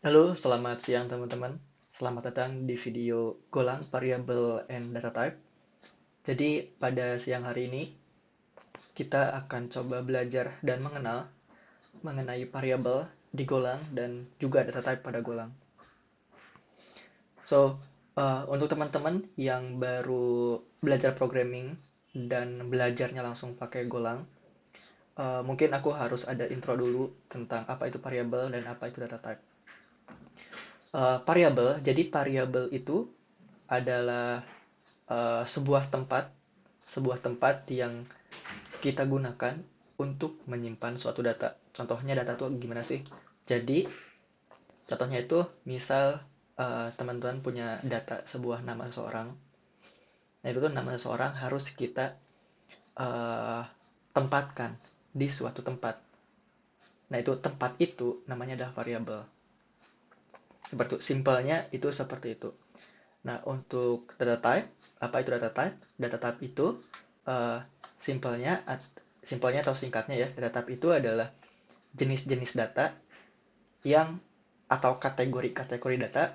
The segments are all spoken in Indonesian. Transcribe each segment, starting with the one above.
Halo, selamat siang teman-teman. Selamat datang di video Golang Variable and Data Type. Jadi pada siang hari ini kita akan coba belajar dan mengenal mengenai variabel di Golang dan juga data type pada Golang. Untuk teman-teman yang baru belajar programming dan belajarnya langsung pakai Golang, mungkin aku harus ada intro dulu tentang apa itu variabel dan apa itu data type. Variabel, jadi variabel itu adalah sebuah tempat yang kita gunakan untuk menyimpan suatu data. Contohnya data itu gimana sih? Jadi contohnya itu misal teman-teman punya data sebuah nama seseorang. Nah itu tuh nama seseorang harus kita uh, tempatkan di suatu tempat. Nah itu tempat itu namanya adalah variabel. Seperti simpelnya itu seperti itu. Nah, untuk data type, apa itu data type? Data type itu uh, simpelnya simpelnya atau singkatnya ya, data type itu adalah jenis-jenis data yang atau kategori-kategori data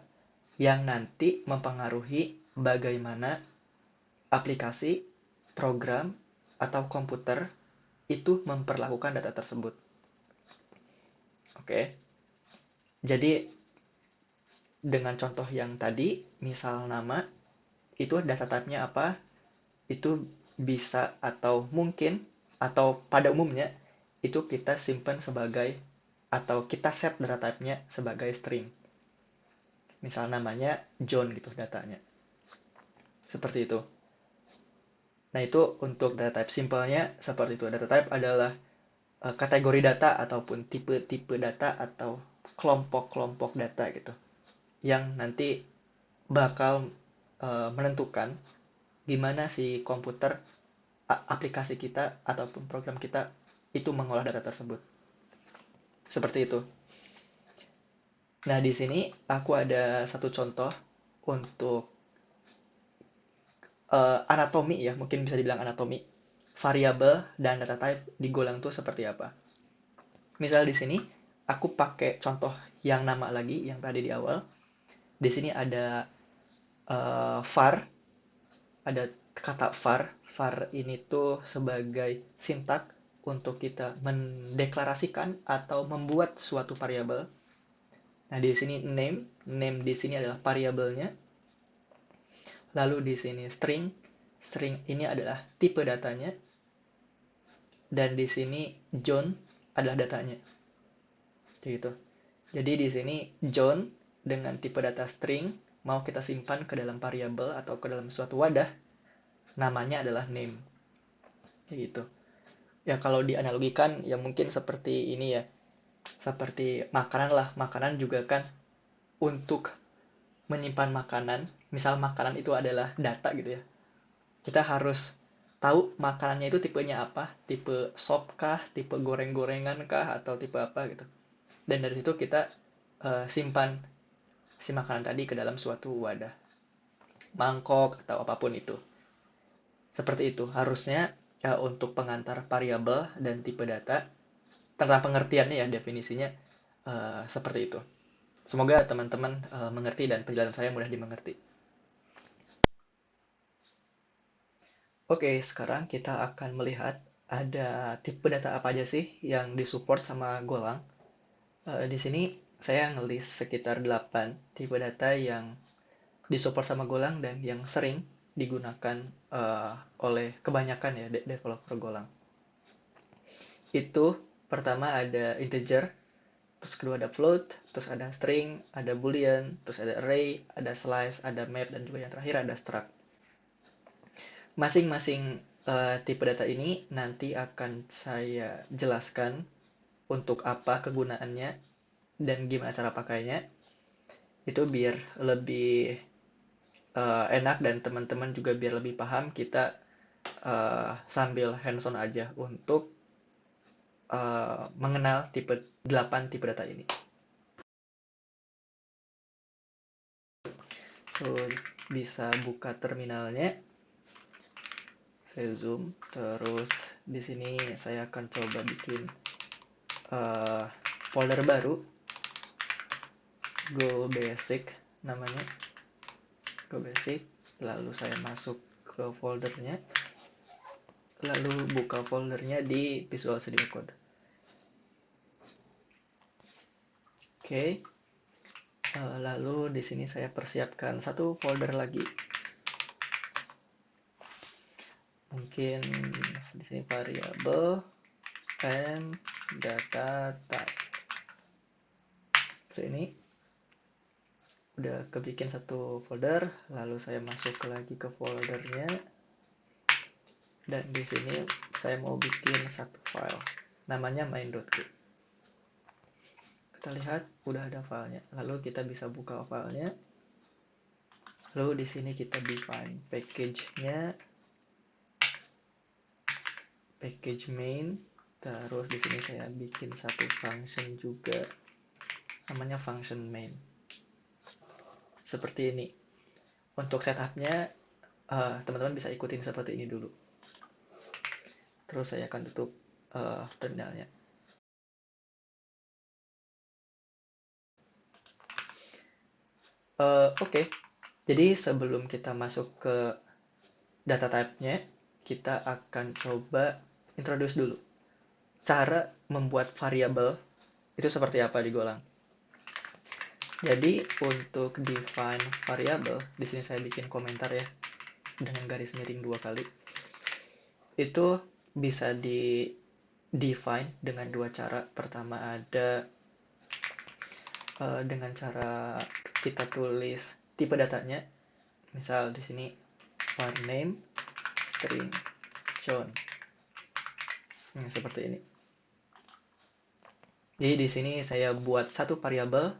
yang nanti mempengaruhi bagaimana aplikasi, program, atau komputer itu memperlakukan data tersebut. Oke. Jadi dengan contoh yang tadi, misal nama, itu data type-nya apa? Itu bisa atau mungkin atau pada umumnya itu kita simpan sebagai atau kita set data type-nya sebagai string. Misal namanya John gitu datanya. Seperti itu. Nah, itu untuk data type simpelnya seperti itu. Data type adalah kategori data ataupun tipe-tipe data atau kelompok-kelompok data gitu. Yang nanti bakal menentukan gimana si komputer aplikasi kita ataupun program kita itu mengolah data tersebut. Seperti itu. Nah, di sini aku ada satu contoh untuk anatomi ya, mungkin bisa dibilang anatomi. Variabel dan data type di Golang itu seperti apa. Misal di sini aku pakai contoh yang nama lagi yang tadi di awal. Di sini ada var, ada kata var. Var ini tuh sebagai sintak untuk kita mendeklarasikan atau membuat suatu variabel. Nah, di sini name di sini adalah variabelnya. Lalu di sini string ini adalah tipe datanya. Dan di sini John adalah datanya. Gitu. Jadi di sini John dengan tipe data string mau kita simpan ke dalam variabel atau ke dalam suatu wadah, namanya adalah name. Kayak gitu. Ya kalau dianalogikan ya mungkin seperti ini ya. Seperti makanan lah. Makanan juga kan untuk menyimpan makanan, misal makanan itu adalah data gitu ya. Kita harus tahu makanannya itu tipenya apa, tipe sop kah, tipe goreng-gorengan kah, atau tipe apa gitu. Dan dari situ kita simpan si makanan tadi ke dalam suatu wadah, mangkok atau apapun itu. Seperti itu harusnya ya, untuk pengantar variabel dan tipe data tentang pengertiannya ya definisinya seperti itu. Semoga teman-teman mengerti dan penjelasan saya mudah dimengerti. Oke, sekarang kita akan melihat ada tipe data apa aja sih yang disupport sama Golang. Di sini saya ngelis sekitar 8 tipe data yang disupport sama Golang dan yang sering digunakan oleh kebanyakan ya developer Golang. Itu pertama ada integer, terus kedua ada float, terus ada string, ada boolean, terus ada array, ada slice, ada map, dan juga yang terakhir ada struct. Masing-masing tipe data ini nanti akan saya jelaskan untuk apa kegunaannya dan gimana cara pakainya. Itu biar lebih enak dan teman-teman juga biar lebih paham, kita sambil hands-on aja untuk mengenal 8 tipe data ini. So, bisa buka terminalnya. Saya zoom, terus di sini saya akan coba bikin folder baru. go basic namanya, go basic. Lalu saya masuk ke foldernya, lalu buka foldernya di Visual Studio Code. Oke. Lalu di sini saya persiapkan satu folder lagi. Mungkin di sini variable and data type. Ini udah kebikin satu folder, lalu saya masuk lagi ke foldernya, dan di sini saya mau bikin satu file namanya main.go. Kita lihat udah ada filenya, lalu kita bisa buka filenya. Lalu di sini kita define package-nya, package main. Terus di sini saya bikin satu function juga namanya function main. Seperti ini. Untuk setupnya teman-teman bisa ikutin seperti ini dulu. Terus saya akan tutup terminalnya. Oke. Jadi sebelum kita masuk ke data type-nya, kita akan coba introduce dulu cara membuat variabel itu seperti apa di Golang. Jadi untuk define variabel, di sini saya bikin komentar ya dengan garis miring 2 kali. Itu bisa di define dengan 2 cara. Pertama ada dengan cara kita tulis tipe datanya. Misal di sini var name string John. Seperti ini. Jadi di sini saya buat satu variabel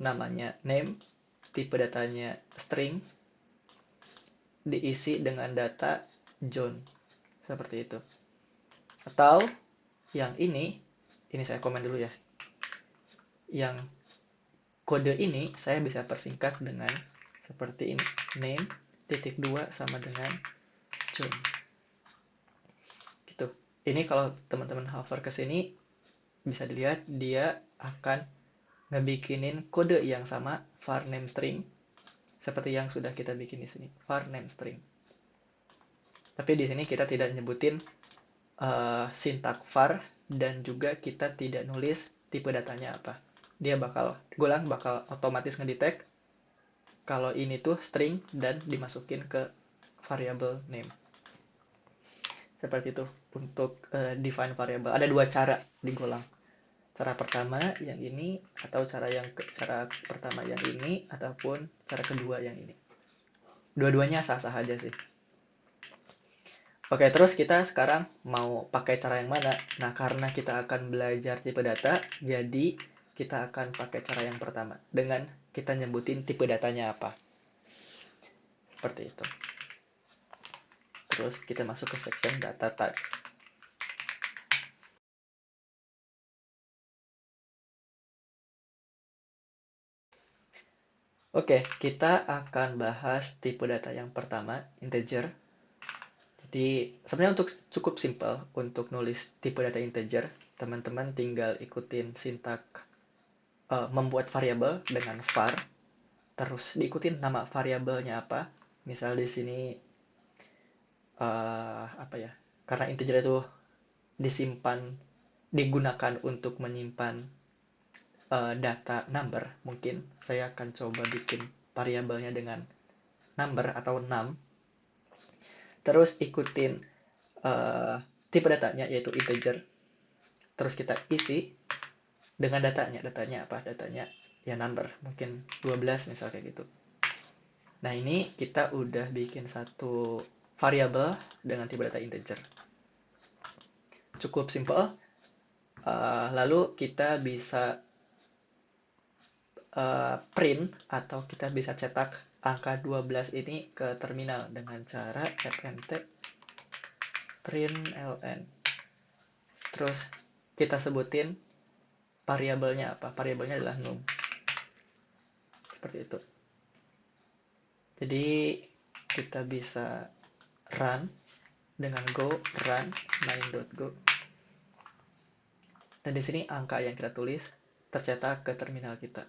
namanya name, tipe datanya string, diisi dengan data John. Seperti itu. Atau yang ini saya komen dulu ya. Yang kode ini saya bisa persingkat dengan seperti ini. Name titik 2 sama dengan John. Gitu. Ini kalau teman-teman hover ke sini bisa dilihat dia akan ngebikinin kode yang sama var name string seperti yang sudah kita bikin di sini, var name string. Tapi di sini kita tidak nyebutin sintak var dan juga kita tidak nulis tipe datanya apa. Dia Golang bakal otomatis ngedetect kalau ini tuh string dan dimasukin ke variable name. Seperti itu untuk define variable. Ada 2 cara di Golang. Cara pertama yang ini, atau cara pertama yang ini, ataupun cara kedua yang ini. Dua-duanya sah-sah aja sih. Oke, terus kita sekarang mau pakai cara yang mana? Nah, karena kita akan belajar tipe data, jadi kita akan pakai cara yang pertama dengan kita nyebutin tipe datanya apa. Seperti itu. Terus kita masuk ke section data type. Oke, kita akan bahas tipe data yang pertama, integer. Jadi sebenarnya cukup simple untuk nulis tipe data integer, teman-teman tinggal ikutin sintak membuat variabel dengan var, terus diikutin nama variabelnya apa. Misal di sini apa ya? Karena integer itu digunakan untuk menyimpan data number, mungkin saya akan coba bikin variabelnya dengan number atau num. Terus ikutin tipe datanya yaitu integer. Terus kita isi dengan datanya apa? Datanya ya number, mungkin 12 misal kayak gitu. Nah, ini kita udah bikin satu variabel dengan tipe data integer. Cukup simple. Lalu kita bisa print atau kita bisa cetak angka 12 ini ke terminal dengan cara fmt println. Terus kita sebutin variabelnya apa? Variabelnya adalah num. Seperti itu. Jadi kita bisa run dengan go run main.go. Dan di sini angka yang kita tulis tercetak ke terminal kita.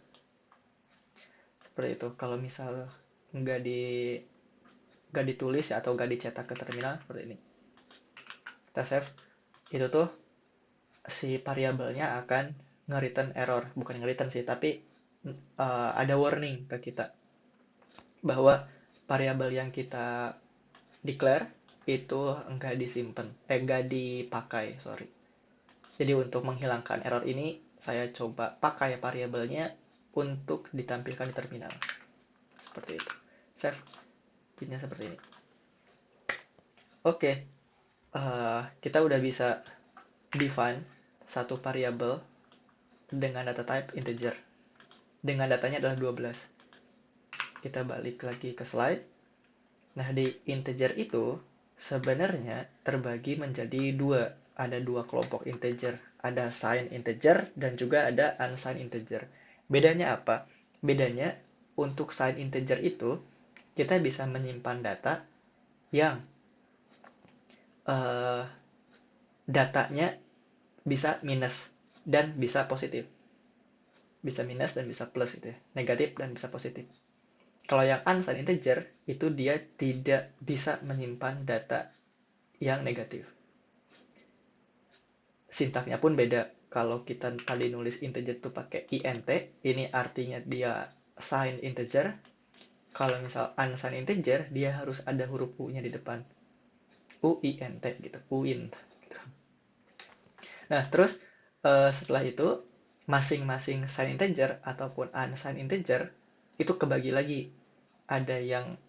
seperti itu. Kalau misal nggak di nggak ditulis ya, atau nggak dicetak ke terminal seperti ini, kita save, itu tuh si variabelnya akan nge-return error, bukan nge-return sih, tapi ada warning ke kita bahwa variabel yang kita declare itu enggak dipakai, sorry. Jadi untuk menghilangkan error ini, saya coba pakai variabelnya untuk ditampilkan di terminal. Seperti itu. Save. Pinnya seperti ini. Oke. Kita udah bisa define satu variabel dengan data type integer. Dengan datanya adalah 12. Kita balik lagi ke slide. Nah, di integer itu sebenarnya terbagi menjadi dua. Ada dua kelompok integer. Ada signed integer dan juga ada unsigned integer. Bedanya apa? Bedanya untuk signed integer itu kita bisa menyimpan data yang datanya bisa minus dan bisa positif. Bisa minus dan bisa plus gitu ya. Negatif dan bisa positif. Kalau yang unsigned integer itu dia tidak bisa menyimpan data yang negatif. Sintaknya pun beda. Kalau kita tadi nulis integer itu pakai int, ini artinya dia signed integer. Kalau misal unsigned integer, dia harus ada huruf u-nya di depan. uint gitu, uint gitu. Nah, terus setelah itu masing-masing signed integer ataupun unsigned integer itu kebagi lagi. Ada yang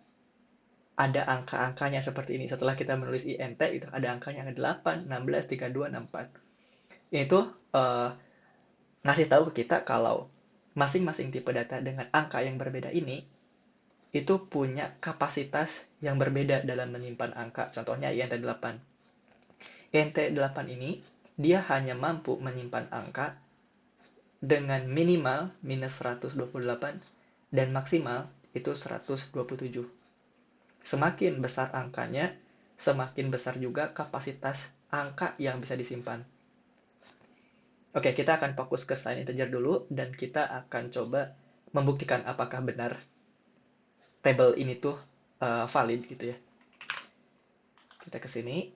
ada angka-angkanya seperti ini. Setelah kita menulis int itu ada angkanya 8, 16, 32, 64. Itu ngasih tahu ke kita kalau masing-masing tipe data dengan angka yang berbeda ini itu punya kapasitas yang berbeda dalam menyimpan angka. Contohnya int 8. int 8 ini dia hanya mampu menyimpan angka dengan minimal minus 128 dan maksimal itu 127. Semakin besar angkanya, semakin besar juga kapasitas angka yang bisa disimpan. Oke, kita akan fokus ke signed integer dulu, dan kita akan coba membuktikan apakah benar tabel ini tuh valid gitu ya. Kita ke sini.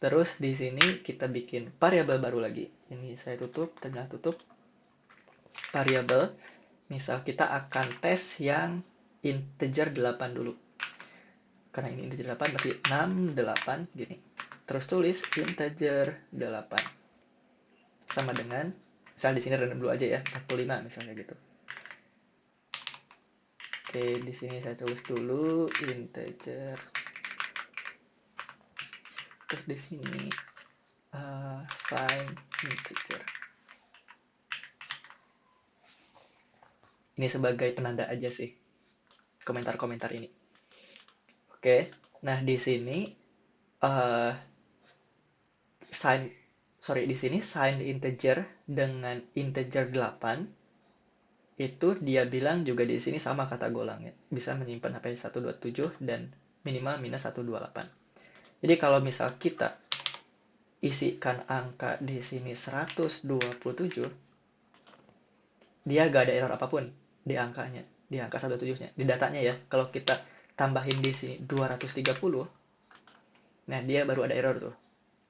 Terus di sini kita bikin variabel baru lagi. Ini saya tutup, terminal tutup. Variabel, misal kita akan tes yang integer 8 dulu. Karena ini integer 8 berarti 68 gini. Terus tulis integer 8. Sama dengan, misal di sini random dulu aja ya, 45 misalnya gitu. Oke, di sini saya tulis dulu integer. Terus di sini signed integer. Ini sebagai penanda aja sih komentar-komentar ini. Oke, nah di sini di sini signed integer dengan integer 8 itu dia bilang juga di sini sama kata golangnya. Bisa menyimpan sampai 127 dan minimal minus 128. Jadi kalau misal kita isikan angka di sini 127, dia gak ada error apapun di angkanya, di angka 127-nya, di datanya ya. Kalau kita tambahin di sini 230, nah dia baru ada error tuh.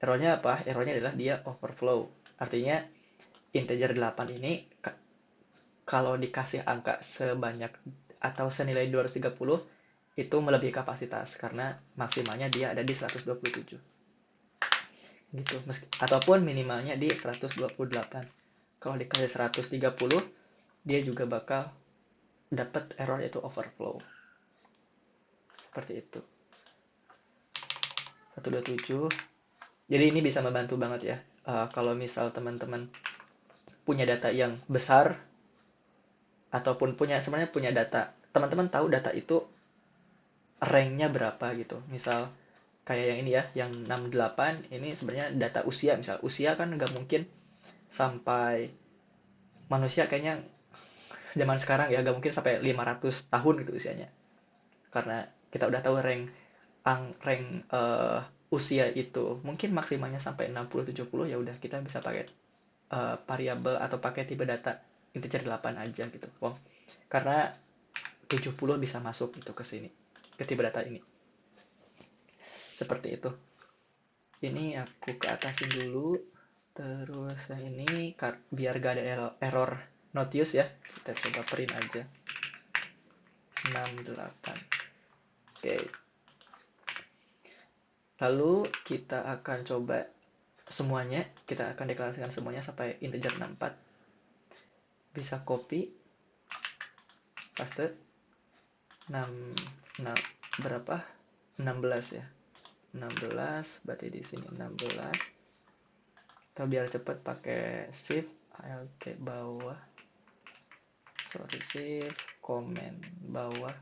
Errornya apa? Errornya adalah dia overflow. Artinya integer 8 ini kalau dikasih angka sebanyak atau senilai 230 itu melebihi kapasitas karena maksimalnya dia ada di 127 gitu, ataupun minimalnya di 128. Kalau dikasih 130 dia juga bakal dapat error yaitu overflow. Seperti itu. 127. Jadi ini bisa membantu banget ya. Kalau misal teman-teman punya data yang besar ataupun sebenarnya punya data, teman-teman tahu data itu ranknya berapa gitu. Misal kayak yang ini ya, yang 68 ini sebenarnya data usia. Misal usia kan nggak mungkin sampai manusia kayaknya zaman sekarang ya, nggak mungkin sampai 500 tahun gitu usianya. Karena kita udah tahu rank usia itu mungkin maksimalnya sampai 60-70, ya udah kita bisa pakai variabel atau pakai tipe data integer 8 aja gitu. Wow. Karena 70 bisa masuk gitu ke sini, ke tipe data ini. Seperti itu. Ini aku ke atasin dulu. Terus yang ini biar gak ada error not use ya. Kita coba print aja. 68. Oke. Lalu kita akan coba semuanya. Kita akan deklarasikan semuanya sampai integer 64. Bisa copy. Paste. 6 berapa? 16 ya. 16 berarti di sini 16. Atau biar cepet pakai shift alt bawah. Sorry, shift comment bawah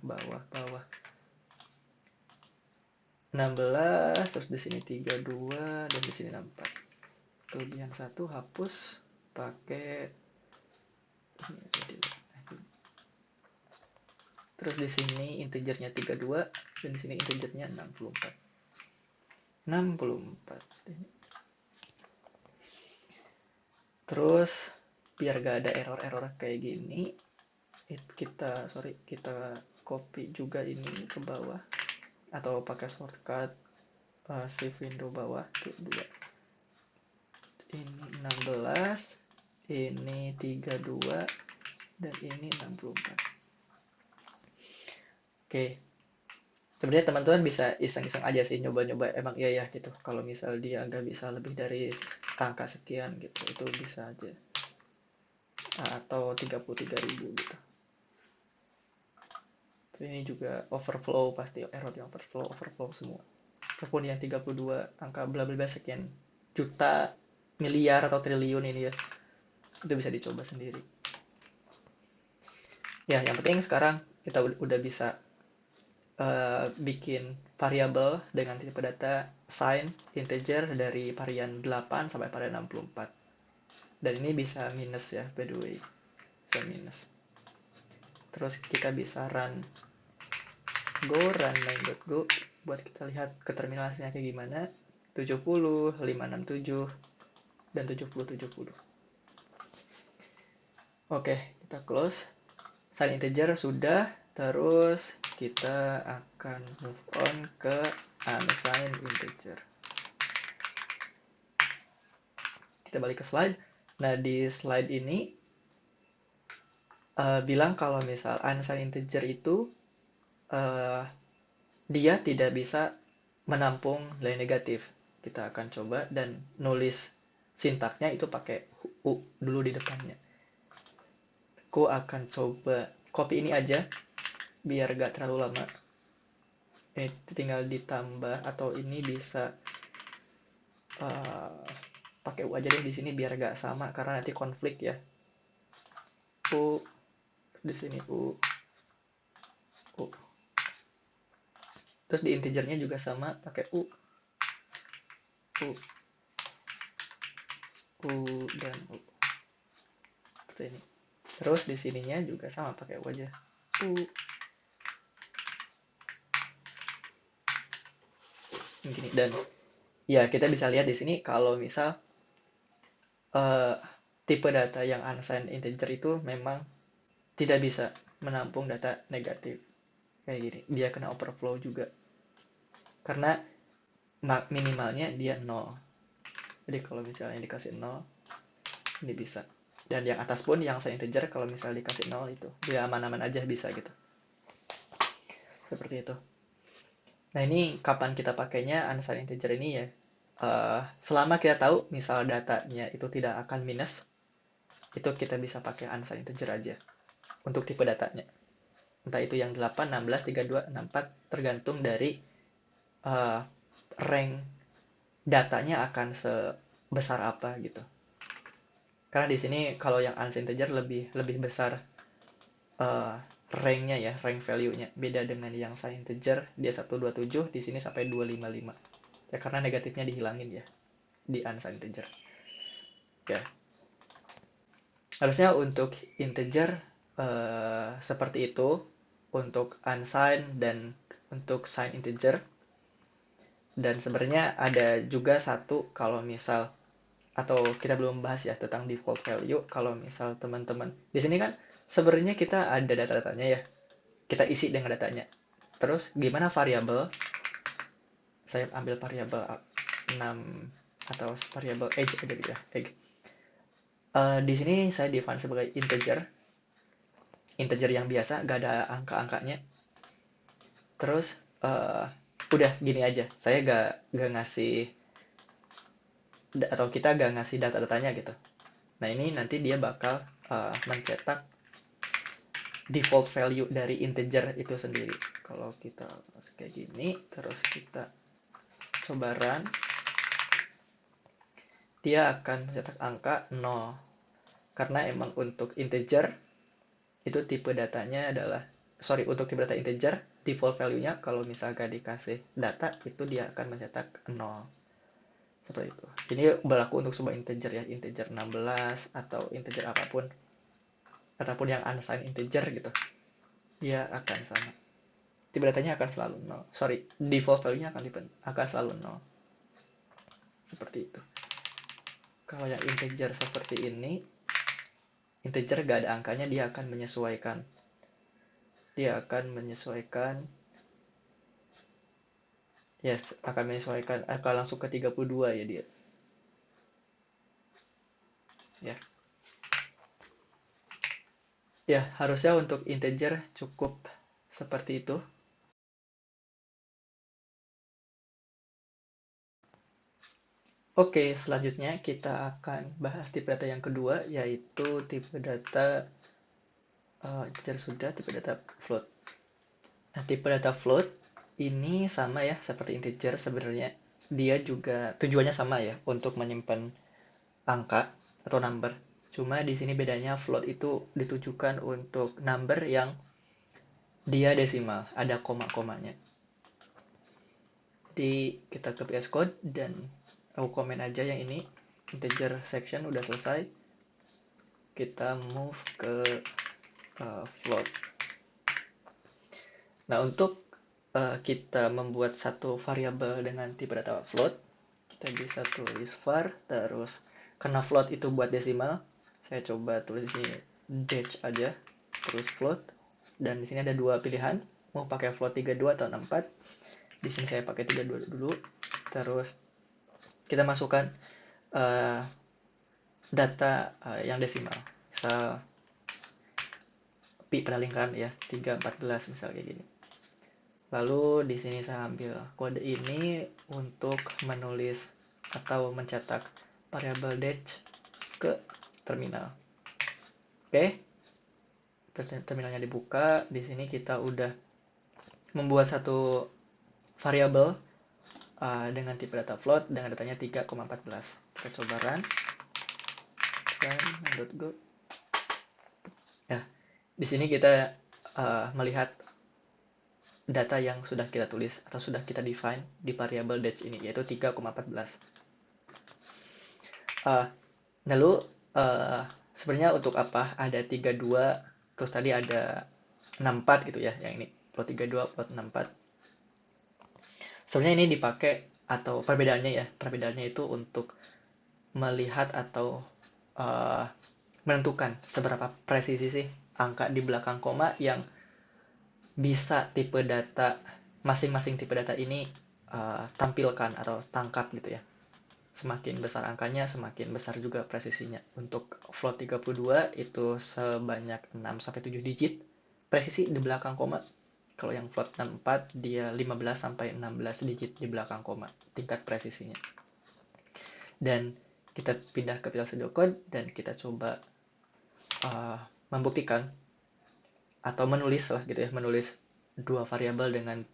16, terus di sini 32 dan di sini 64. Kemudian satu hapus pakai terus di sini integernya 32 dan di sini integernya 64. Terus biar gak ada error kayak gini, kita copy juga ini ke bawah atau pakai shortcut shift window bawah tuh 2. Ini 16, ini 32 dan ini 64. Oke. Sebenarnya teman-teman bisa iseng-iseng aja sih nyoba-nyoba emang iya ya gitu. Kalau misal dia nggak bisa lebih dari angka sekian gitu, itu bisa aja. Atau 33.000 gitu. Ini juga overflow, pasti error yang overflow semua. Ataupun yang 32 angka bla bla sekian juta, miliar atau triliun ini ya. Itu bisa dicoba sendiri. Ya, yang penting sekarang kita udah bisa bikin variabel dengan tipe data sign integer dari varian 8 sampai pada 64. Dan ini bisa minus ya, by the way. Bisa minus. Terus kita bisa run main.go buat kita lihat keterminalnya kayak gimana. 70, 567 dan 70. Oke, kita close. Sign integer sudah. Terus kita akan move on ke unsigned integer. Kita balik ke slide. Nah, di slide ini bilang kalau misal unsigned integer itu dia tidak bisa menampung nilai negatif. Kita akan coba dan nulis sintaknya itu pakai u dulu di depannya. Aku akan coba copy ini aja biar gak terlalu lama. Ini tinggal ditambah atau ini bisa pakai u aja deh di sini biar gak sama karena nanti konflik ya. U di sini u. Terus di integernya juga sama pakai u dan u. Seperti ini. Terus di sininya juga sama pakai u aja. Gini. Dan ya kita bisa lihat di sini kalau misal tipe data yang unsigned integer itu memang tidak bisa menampung data negatif kayak gini. Dia kena overflow juga karena minimalnya dia 0. Jadi kalau misalnya dikasih 0 ini bisa. Dan yang atas pun yang saya integer kalau misalnya dikasih 0 itu dia aman-aman aja bisa gitu. Seperti itu. Nah, ini kapan kita pakainya unsigned integer ini ya? Selama kita tahu misal datanya itu tidak akan minus, itu kita bisa pakai unsigned integer aja untuk tipe datanya. Entah itu yang 8, 16, 32, 64 tergantung dari rank datanya akan sebesar apa gitu. Karena di sini kalau yang unsigned integer lebih besar ranknya ya, rank value-nya. Beda dengan yang signed integer, dia 127, di sini sampai 255. Ya karena negatifnya dihilangin ya di unsigned integer. Ya. Harusnya untuk integer seperti itu untuk unsigned dan untuk signed integer. Dan sebenarnya ada juga satu kalau misal atau kita belum bahas ya tentang default value. Kalau misal teman-teman di sini kan sebenarnya kita ada data-datanya ya, kita isi dengan datanya. Terus gimana variabel? Saya ambil variabel 6 atau variabel age aja gitu ya, age. Di sini saya define sebagai integer, integer yang biasa, gak ada angka-angkanya. Terus udah gini aja, saya gak ngasih, atau kita gak ngasih data-datanya gitu. Nah ini nanti dia bakal mencetak default value dari integer itu sendiri. Kalau kita kayak gini, terus kita coba run, dia akan mencetak angka 0. Karena emang untuk integer, itu tipe datanya adalah, untuk tipe data integer, default value-nya kalau misalkan dikasih data, itu dia akan mencetak 0. Seperti itu. Ini berlaku untuk sebuah integer ya, integer 16 atau integer apapun, ataupun yang unsigned integer gitu, dia akan sama. Tipe datanya akan selalu 0. Default value-nya akan selalu 0. Seperti itu. Kalau yang integer seperti ini, integer gak ada angkanya, dia akan menyesuaikan. Akan langsung ke 32 ya dia. Ya. Ya, harusnya untuk integer cukup seperti itu. Oke, selanjutnya kita akan bahas tipe data yang kedua, yaitu tipe data integer sudah, tipe data float. Nah, tipe data float ini sama ya seperti integer sebenarnya. Dia juga tujuannya sama ya, untuk menyimpan angka atau number. Cuma di sini bedanya float itu ditujukan untuk number yang dia desimal, ada koma-komanya. Jadi kita ke VS Code dan aku komen aja yang ini, integer section udah selesai. Kita move ke float. Nah, untuk kita membuat satu variabel dengan tipe data float, kita bisa tulis var, terus karena float itu buat desimal, saya coba tulis di sini dash aja, terus float, dan di sini ada dua pilihan, mau pakai float 32 atau 64. Di sini saya pakai 32 dulu. Terus kita masukkan data yang desimal, misal pi pada lingkaran ya, 314 misal kayak gini. Lalu di sini saya ambil kode ini untuk menulis atau mencetak variabel dash ke terminal. Oke. Terminalnya dibuka. Di sini kita udah membuat satu variabel dengan tipe data float dengan datanya 3,14. Kita coba run. Run.go. Nah, di sini kita melihat data yang sudah kita tulis atau sudah kita define di variabel dash ini, yaitu 3,14. Lalu sebenarnya untuk apa ada 32, terus tadi ada 64 gitu ya, yang ini plot 32 plot 64. Sebenarnya ini dipakai, atau perbedaannya itu untuk melihat atau menentukan seberapa presisi sih angka di belakang koma yang bisa tipe data masing-masing tipe data ini tampilkan atau tangkap gitu ya. Semakin besar angkanya, semakin besar juga presisinya. Untuk float 32 itu sebanyak 6-7 digit presisi di belakang koma. Kalau yang float 64 dia 15-16 digit di belakang koma tingkat presisinya. Dan kita pindah ke Visual Studio Code dan kita coba membuktikan atau menulis dua variabel dengan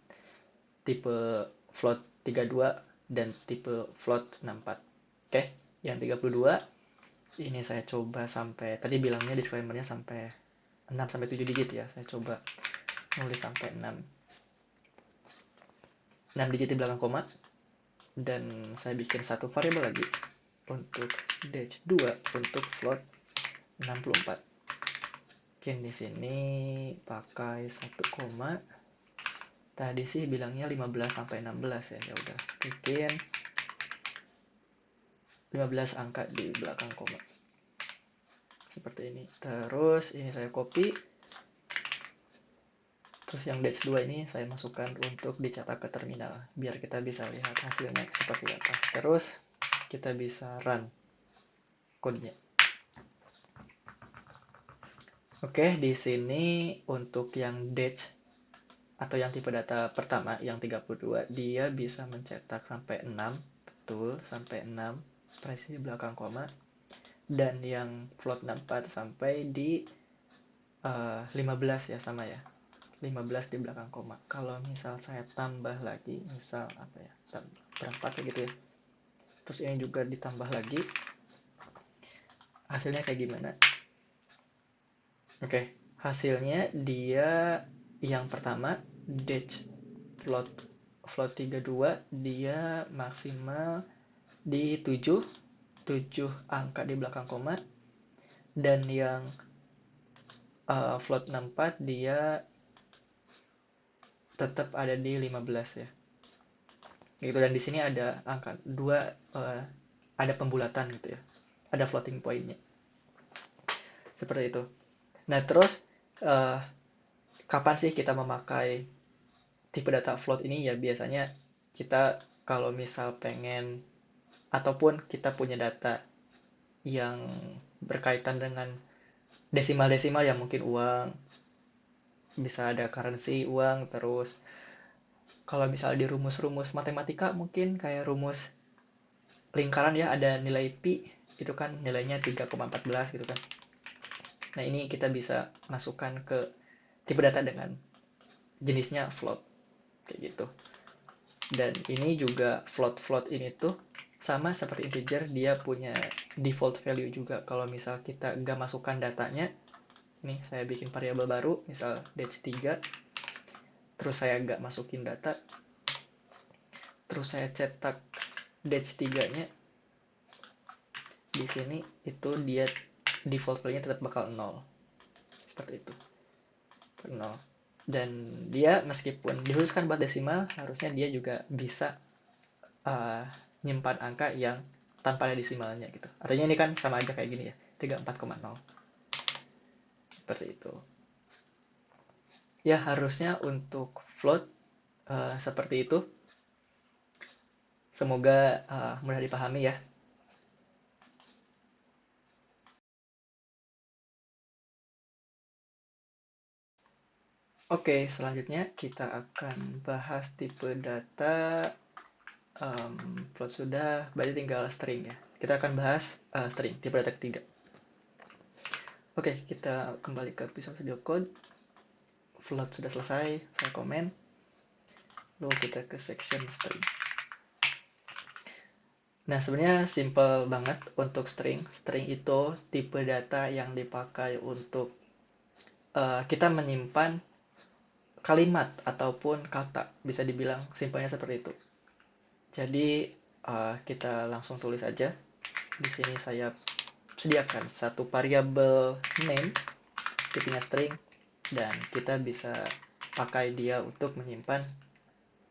tipe float 32 dan tipe float 64. Oke, yang 32 ini saya coba sampai, tadi bilangnya disclaimer-nya sampai 6-7 digit ya. Saya coba nulis sampai 6 digit di belakang koma, dan saya bikin satu variabel lagi untuk dash 2 untuk float 64. Mungkin di sini pakai 1 koma. Tadi sih bilangnya 15-16 ya. Ya udah bikin 15 angka di belakang koma. Seperti ini. Terus ini saya copy. Terus yang dash 2 ini saya masukkan untuk dicetak ke terminal, biar kita bisa lihat hasilnya seperti apa. Terus kita bisa run code-nya. Oke, di sini untuk yang dash atau yang tipe data pertama yang 32, dia bisa mencetak sampai 6, betul, sampai 6 presisi belakang koma. Dan yang float 64 sampai di 15 ya, sama ya. 15 di belakang koma. Kalau misal saya tambah lagi, misal apa ya, berempat gitu ya, terus ini juga ditambah lagi, hasilnya kayak gimana? Oke, hasilnya dia yang pertama dash float 32, dia maksimal di 7 angka di belakang koma. Dan yang float 64 dia tetap ada di 15 ya. Gitu, dan di sini ada angka 2, ada pembulatan gitu ya. Ada floating point-nya. Seperti itu. Nah, terus kapan sih kita memakai tipe data float ini? Ya biasanya kita kalau misal pengen ataupun kita punya data yang berkaitan dengan desimal-desimal ya, mungkin uang, bisa ada currency uang. Terus kalau misal di rumus-rumus matematika mungkin kayak rumus lingkaran ya, ada nilai pi itu kan nilainya 3,14 gitu kan. Nah, ini kita bisa masukkan ke tipe data dengan jenisnya float kayak gitu. Dan ini juga float ini tuh sama seperti integer, dia punya default value juga. Kalau misal kita nggak masukkan datanya, nih saya bikin variabel baru misal dash 3, terus saya nggak masukin data, terus saya cetak dash 3 nya di sini, itu dia default value-nya tetap bakal 0 seperti itu, 0. Dan dia meskipun dikhususkan buat desimal, harusnya dia juga bisa nyimpan angka yang tanpa ada desimalnya gitu. Artinya ini kan sama aja kayak gini ya, 34,0 seperti itu ya. Harusnya untuk float seperti itu. Semoga mudah dipahami ya. Oke, selanjutnya kita akan bahas tipe data float sudah, berarti tinggal string ya. Kita akan bahas string, tipe data ketiga. Oke, kita kembali ke Visual Studio Code. Float sudah selesai, saya komen. Lalu kita ke section string. Nah, sebenarnya simple banget untuk string. String itu tipe data yang dipakai untuk kita menyimpan kalimat ataupun kata. Bisa dibilang simpelnya seperti itu. Jadi, kita langsung tulis aja. Di sini saya sediakan satu variabel name, tipenya string, dan kita bisa pakai dia untuk menyimpan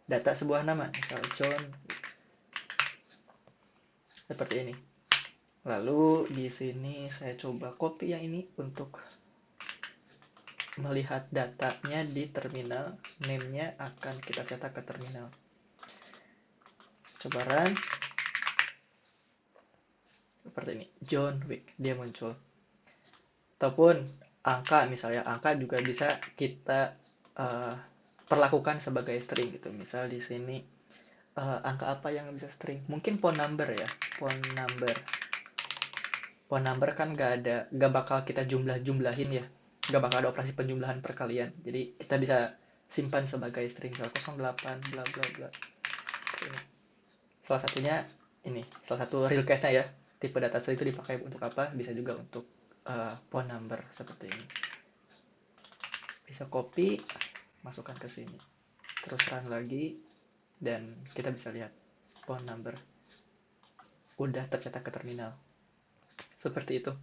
data sebuah nama, misal John, seperti ini. Lalu di sini saya coba copy yang ini untuk melihat datanya di terminal. Name-nya akan kita cetak ke terminal. Coba run. Seperti ini, John Wick, dia muncul. Ataupun angka, misalnya angka juga bisa kita perlakukan sebagai string gitu. Misal di sini angka apa yang bisa string? Mungkin phone number ya, phone number. Phone number kan gak bakal kita jumlahin ya, gak bakal ada operasi penjumlahan perkalian. Jadi kita bisa simpan sebagai string 08 bla bla bla. Salah satunya ini, salah satu real case-nya ya. Tipe data string itu dipakai untuk apa? Bisa juga untuk phone number seperti ini. Bisa copy, masukkan ke sini. Terus run lagi dan kita bisa lihat phone number udah tercetak ke terminal. Seperti itu.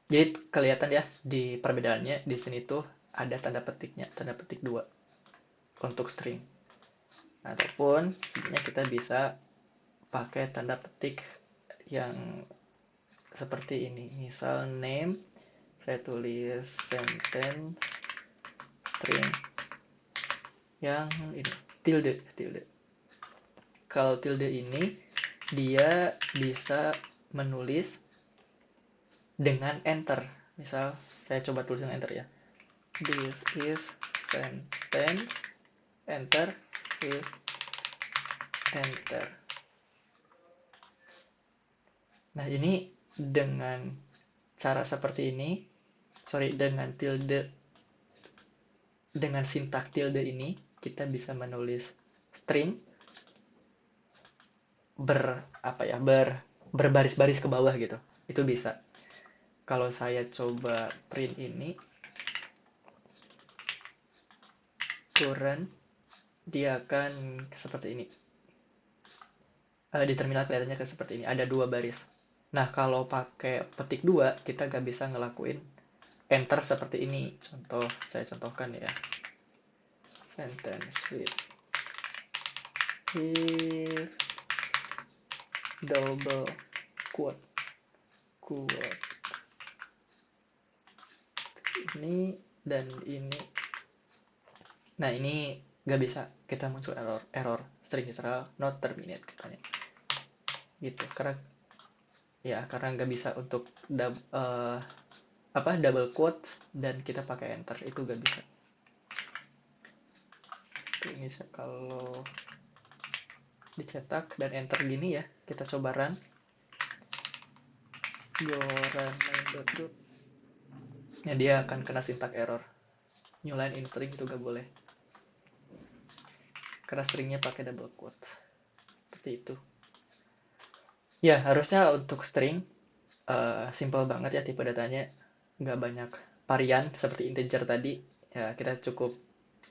Jadi kelihatan ya di perbedaannya, di sini tuh ada tanda petiknya, tanda petik 2 untuk string. Ataupun sebenarnya kita bisa pakai tanda petik yang seperti ini. Misal name, saya tulis sentence string yang ini tilde. Kalau tilde ini dia bisa menulis dengan enter. Misal saya coba tulis dengan enter ya. This is sentence, enter, with enter. Nah, ini dengan cara seperti ini, dengan tilde, dengan sintak tilde ini, kita bisa menulis string berbaris-baris ke bawah gitu. Itu bisa. Kalau saya coba print ini, current, dia akan seperti ini. Di terminal kelihatannya kayak seperti ini, ada 2 baris. Nah, kalau pakai petik 2, kita gak bisa ngelakuin enter seperti ini. Saya contohkan ya. Sentence with double quote. Ini dan ini. Nah, ini gak bisa. Kita muncul error string literal not terminate katanya. Gitu. Karena nggak bisa untuk double quote dan kita pakai enter, itu gak bisa. Ini kalau dicetak dan enter gini ya, kita coba run. Go run main.go. Ya, dia akan kena sintak error. New line in string itu gak boleh, karena stringnya pakai double quote. Seperti itu. Ya, harusnya untuk string simple banget ya tipe datanya, nggak banyak varian seperti integer tadi. Ya, kita cukup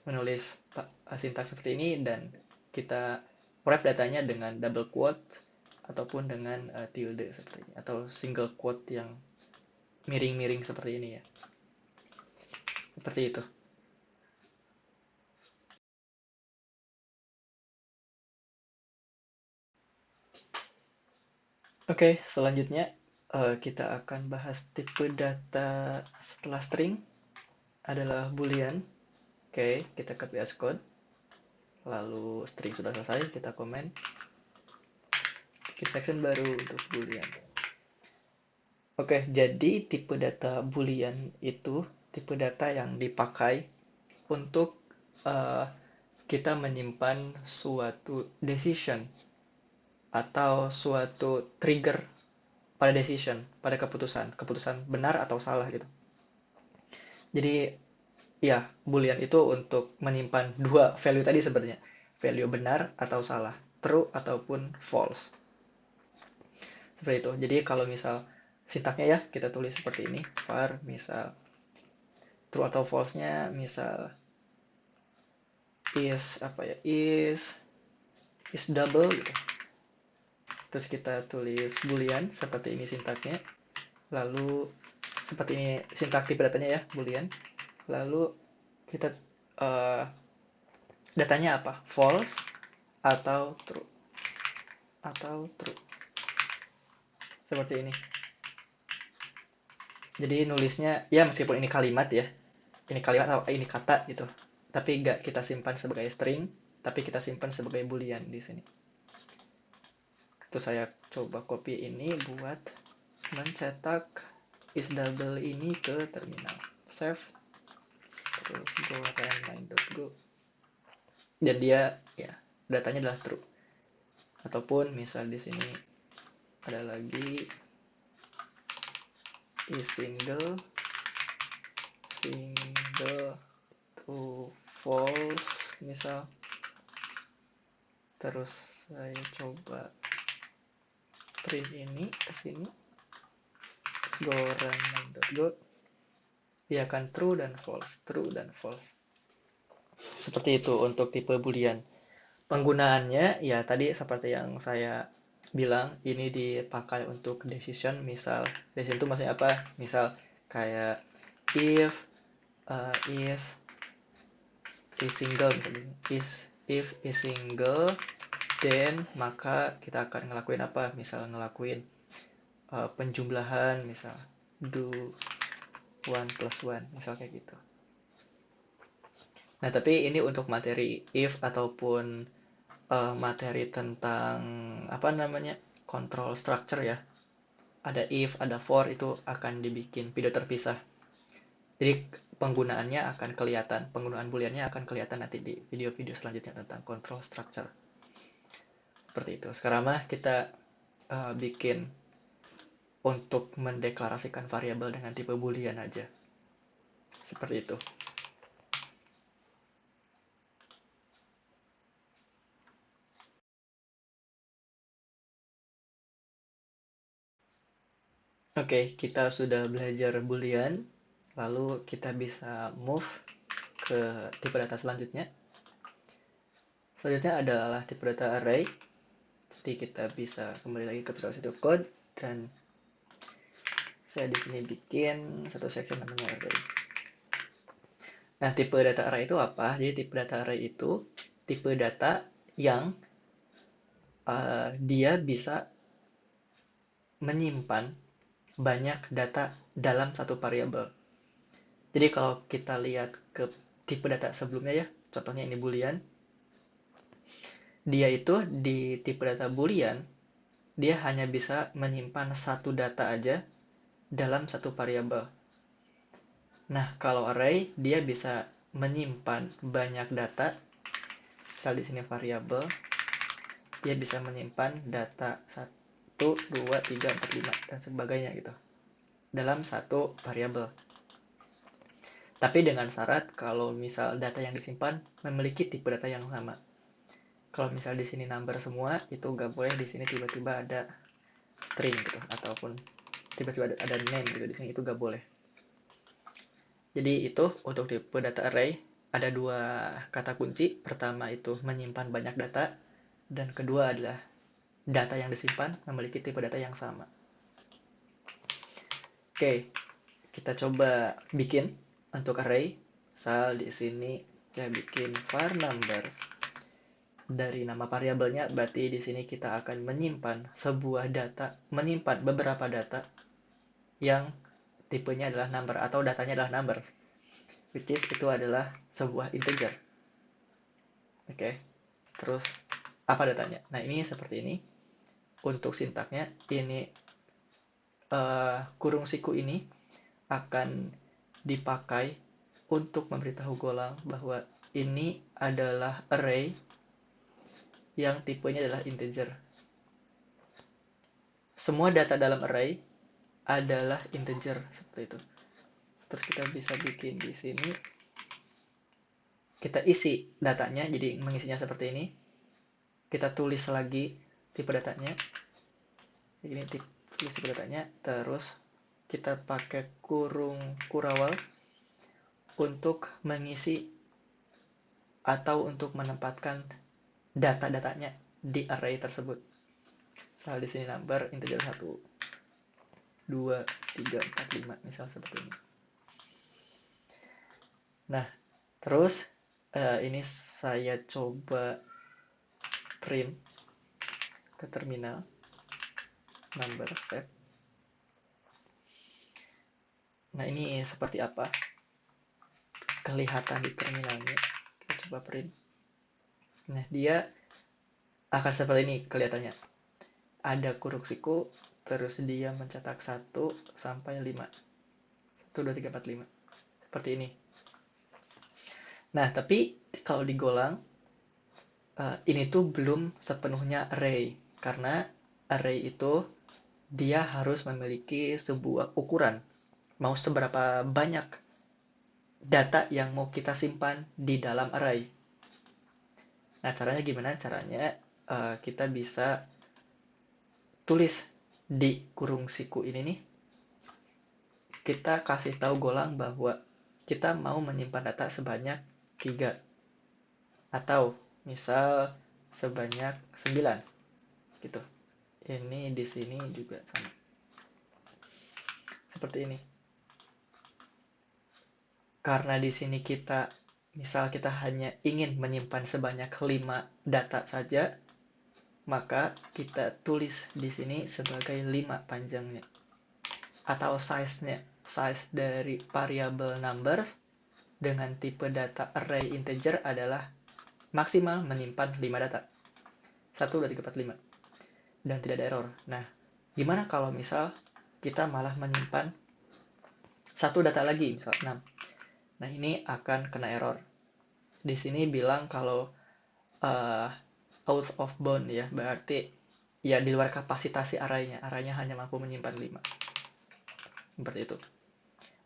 menulis sintaks seperti ini dan kita wrap datanya dengan double quote ataupun dengan tilde seperti ini, atau single quote yang miring-miring seperti ini ya. Seperti itu. Oke, selanjutnya kita akan bahas tipe data setelah string adalah boolean. Oke, kita ke VS Code. Lalu string sudah selesai, kita komen. Bikin section baru untuk boolean. Oke, jadi tipe data boolean itu tipe data yang dipakai untuk kita menyimpan suatu decision atau suatu trigger pada decision, pada keputusan benar atau salah gitu. Jadi ya, boolean itu untuk menyimpan 2 value tadi sebenarnya, value benar atau salah, true ataupun false. Seperti itu. Jadi kalau misal sintaknya ya, kita tulis seperti ini, var misal true atau false-nya misal is double gitu. Terus kita tulis boolean seperti ini sintaknya. Lalu seperti ini sintak tipe datanya ya, boolean. Lalu kita datanya apa? False atau true. Seperti ini. Jadi nulisnya ya, meskipun ini kalimat ya, ini kalimat atau ini kata gitu, tapi nggak kita simpan sebagai string, tapi kita simpan sebagai boolean di sini. Itu saya coba copy ini buat mencetak is double ini ke terminal. Save. Terus go run line.go. Dan dia ya, datanya adalah true. Ataupun misal di sini ada lagi is single to false misal. Terus saya coba print ini ke sini. Go run main.go. Dia akan true dan false. Seperti itu untuk tipe boolean. Penggunaannya ya tadi seperti yang saya bilang, ini dipakai untuk decision. Misal decision itu maksudnya apa? Misal kayak if is single misalnya, if is single then maka kita akan ngelakuin apa? Misal ngelakuin penjumlahan, misal do 1 plus 1, misal kayak gitu. Nah, tapi ini untuk materi if ataupun materi tentang apa namanya, control structure ya. Ada if, ada for, itu akan dibikin video terpisah. Jadi penggunaannya akan kelihatan, penggunaan booleannya akan kelihatan nanti di video-video selanjutnya tentang control structure. Seperti itu. Sekarang mah kita bikin untuk mendeklarasikan variabel dengan tipe boolean aja. Seperti itu. Oke, kita sudah belajar boolean, lalu kita bisa move ke tipe data selanjutnya. Selanjutnya adalah tipe data array. Jadi kita bisa kembali lagi ke Visual Studio Code, dan saya di sini bikin satu section namanya array. Nah, tipe data array itu apa? Jadi tipe data array itu tipe data yang dia bisa menyimpan banyak data dalam satu variabel. Jadi kalau kita lihat ke tipe data sebelumnya ya, contohnya ini boolean, dia itu di tipe data boolean, dia hanya bisa menyimpan satu data aja dalam satu variabel. Nah, kalau array, dia bisa menyimpan banyak data. Misal di sini variabel, dia bisa menyimpan data 1, 2, 3, 4, 5, dan sebagainya gitu dalam satu variabel. Tapi dengan syarat kalau misal data yang disimpan memiliki tipe data yang sama. Kalau misal di sini number semua, itu nggak boleh di sini tiba-tiba ada string gitu, ataupun tiba-tiba ada name gitu di sini, itu nggak boleh. Jadi itu untuk tipe data array ada dua kata kunci. Pertama itu menyimpan banyak data, dan kedua adalah data yang disimpan memiliki tipe data yang sama. Oke, kita coba bikin untuk array. Misal di sini saya bikin var numbers. Dari nama variabelnya, berarti di sini kita akan menyimpan sebuah data, menyimpan beberapa data yang tipenya adalah number atau datanya adalah numbers, which is itu adalah sebuah integer. Oke, terus apa datanya? Nah, ini seperti ini. Untuk sintaknya, ini kurung siku ini akan dipakai untuk memberitahu golang bahwa ini adalah array yang tipenya adalah integer. Semua data dalam array adalah integer, seperti itu. Terus kita bisa bikin di sini, kita isi datanya, jadi mengisinya seperti ini. Kita tulis lagi tipe datanya. Ini tulis tipe datanya, terus kita pakai kurung kurawal untuk mengisi atau untuk menempatkan data-datanya di array tersebut. Misal di sini number integer 1, 2, 3, 4, 5, misal seperti ini. Nah, terus ini saya coba print ke terminal number set. Nah, ini seperti apa kelihatan di terminalnya. Kita coba print. Nah, dia akan seperti ini kelihatannya. Ada kurung siku, terus dia mencetak 1 sampai 5. 1, 2, 3, 4, 5. Seperti ini. Nah, tapi kalau digolang, ini tuh belum sepenuhnya array. Karena array itu dia harus memiliki sebuah ukuran. Mau seberapa banyak data yang mau kita simpan di dalam array. Nah, caranya gimana? Caranya kita bisa tulis di kurung siku ini nih. Kita kasih tahu golang bahwa kita mau menyimpan data sebanyak 3. Atau misal sebanyak 9. Gitu. Ini di sini juga sama. Seperti ini. Karena di sini misal kita hanya ingin menyimpan sebanyak 5 data saja, maka kita tulis di sini sebagai 5 panjangnya. Atau size dari variable numbers dengan tipe data array integer adalah maksimal menyimpan 5 data. 1, 2, 3, 4, 5. Dan tidak ada error. Nah, gimana kalau misal kita malah menyimpan satu data lagi, misal 6. Nah, ini akan kena error. Di sini bilang kalau out of bound ya, berarti ya di luar kapasitas arraynya. Arraynya hanya mampu menyimpan 5. Seperti itu.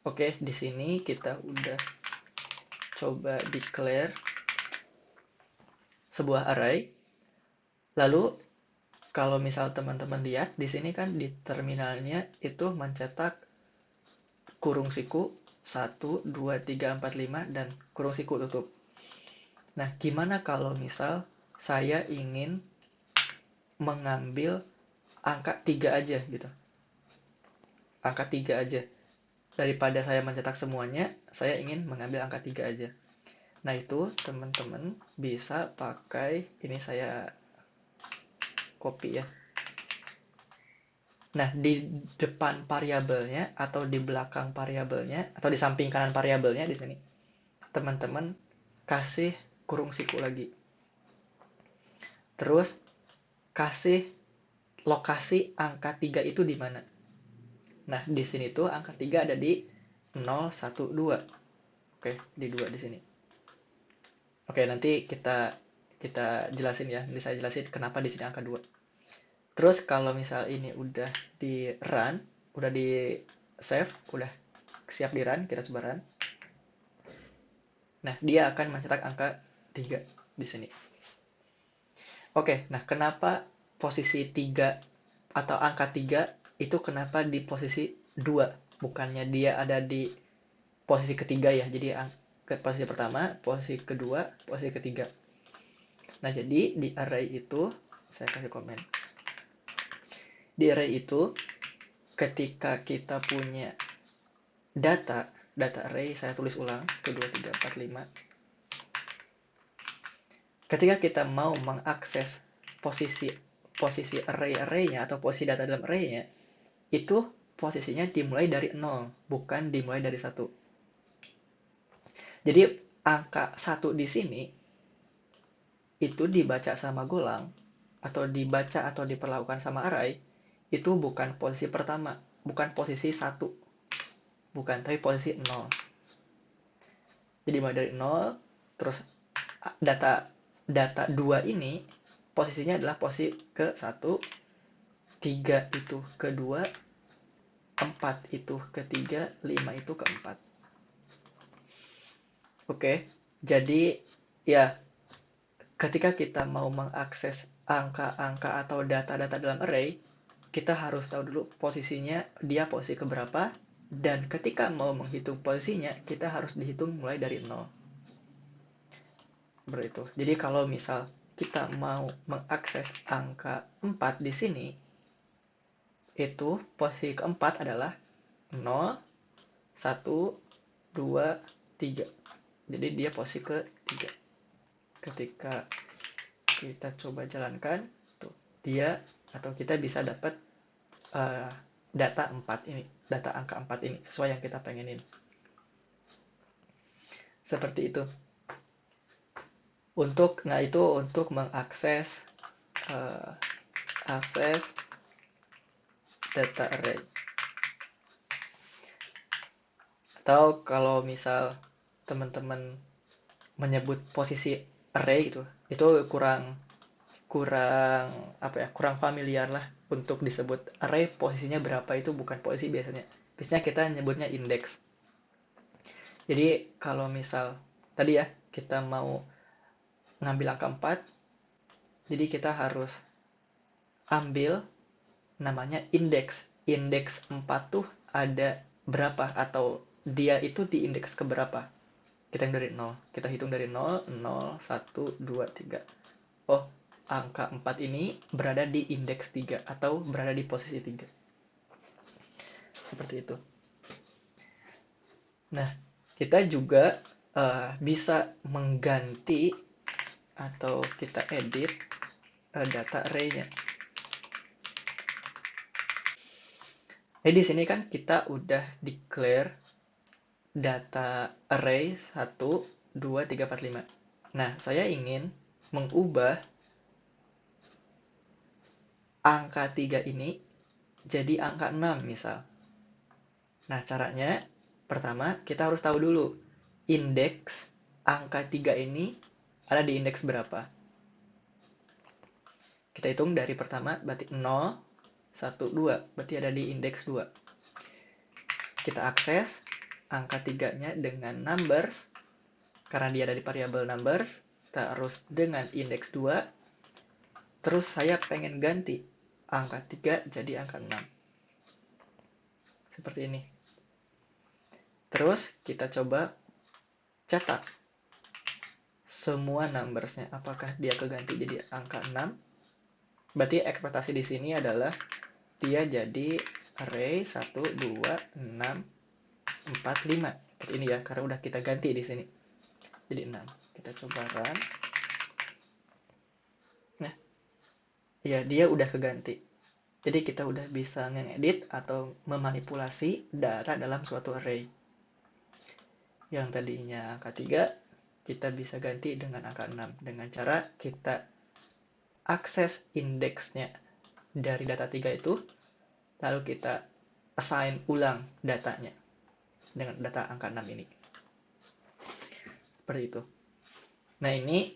Oke, di sini kita udah coba declare sebuah array. Lalu kalau misal teman-teman lihat di sini kan di terminalnya itu mencetak kurung siku 1, 2, 3, 4, 5 dan kurung siku tutup. Nah, gimana kalau misal saya ingin mengambil angka 3 aja gitu. Angka 3 aja. Daripada saya mencetak semuanya, saya ingin mengambil angka 3 aja. Nah, itu teman-teman bisa pakai, ini saya copy ya. Nah, di depan variabelnya atau di belakang variabelnya atau di samping kanan variabelnya di sini, teman-teman kasih kurung siku lagi. Terus kasih lokasi angka 3 itu di mana. Nah, di sini tuh angka 3 ada di 0, 1, 2. Oke, di 2 di sini. Oke, nanti kita jelasin ya. Nanti saya jelasin kenapa di sini angka 2. Terus kalau misal ini udah di run, udah di save, udah siap di run, kita coba run. Nah, dia akan mencetak angka 3 di sini. Oke, nah kenapa posisi 3 atau angka 3 itu kenapa di posisi 2? Bukannya dia ada di posisi ketiga ya. Jadi posisi pertama, posisi kedua, posisi ketiga. Nah, jadi di array itu, saya kasih komen. Di array itu, ketika kita punya data array, saya tulis ulang, 1, 2, 3, 4, 5. Ketika kita mau mengakses posisi array-nya atau posisi data dalam array-nya, itu posisinya dimulai dari 0, bukan dimulai dari 1. Jadi, angka 1 di sini, itu dibaca sama golang, atau dibaca atau diperlakukan sama array, itu bukan posisi pertama, bukan posisi 1, bukan, tapi posisi 0. Jadi mulai dari 0, terus data 2 ini posisinya adalah posisi ke 1, 3 itu ke 2, 4 itu ke 3, 5 itu ke 4. Oke, jadi ya ketika kita mau mengakses angka-angka atau data-data dalam array, kita harus tahu dulu posisinya, dia posisi keberapa, dan ketika mau menghitung posisinya, kita harus dihitung mulai dari 0. Seperti itu. Jadi kalau misal kita mau mengakses angka 4 di sini, itu posisi keempat adalah 0, 1, 2, 3. Jadi dia posisi ke-3. Ketika kita coba jalankan, tuh dia atau kita bisa dapat data 4 ini, data angka 4 ini sesuai yang kita pengenin. Seperti itu. Untuk mengakses akses data array. Atau kalau misal teman-teman menyebut posisi array gitu, itu kurang familiar lah untuk disebut array posisinya berapa. Itu bukan posisi biasanya kita nyebutnya index. Jadi kalau misal tadi ya kita mau ngambil angka 4, jadi kita harus ambil namanya indeks 4 tuh ada berapa, atau dia itu di indeks keberapa. Kita hitung dari 0, 0, 1, 2, 3. Oh, angka 4 ini berada di indeks 3 atau berada di posisi 3. Seperti itu. Nah, kita juga bisa mengganti atau kita edit data array-nya. Jadi di sini kan kita udah declare data array 1, 2, 3, 4, 5. Nah, saya ingin mengubah angka 3 ini jadi angka 6 misal. Nah, caranya pertama kita harus tahu dulu indeks angka 3 ini ada di indeks berapa. Kita hitung dari pertama, berarti 0, 1, 2. Berarti ada di indeks 2. Kita akses angka 3-nya dengan numbers. Karena dia ada di variabel numbers, terus dengan indeks 2. Terus saya pengen ganti angka 3 jadi angka 6. Seperti ini. Terus kita coba cetak semua numbersnya. Apakah dia keganti jadi angka 6? Berarti ekspektasi di sini adalah dia jadi array 1, 2, 6, 4, 5. Seperti ini ya, karena udah kita ganti di sini. Jadi 6. Kita coba run. Nah, ya dia udah keganti. Jadi kita udah bisa ngedit atau memanipulasi data dalam suatu array. Yang tadinya angka 3, kita bisa ganti dengan angka 6. Dengan cara kita akses indeksnya dari data 3 itu, lalu kita assign ulang datanya dengan data angka 6 ini. Seperti itu. Nah, ini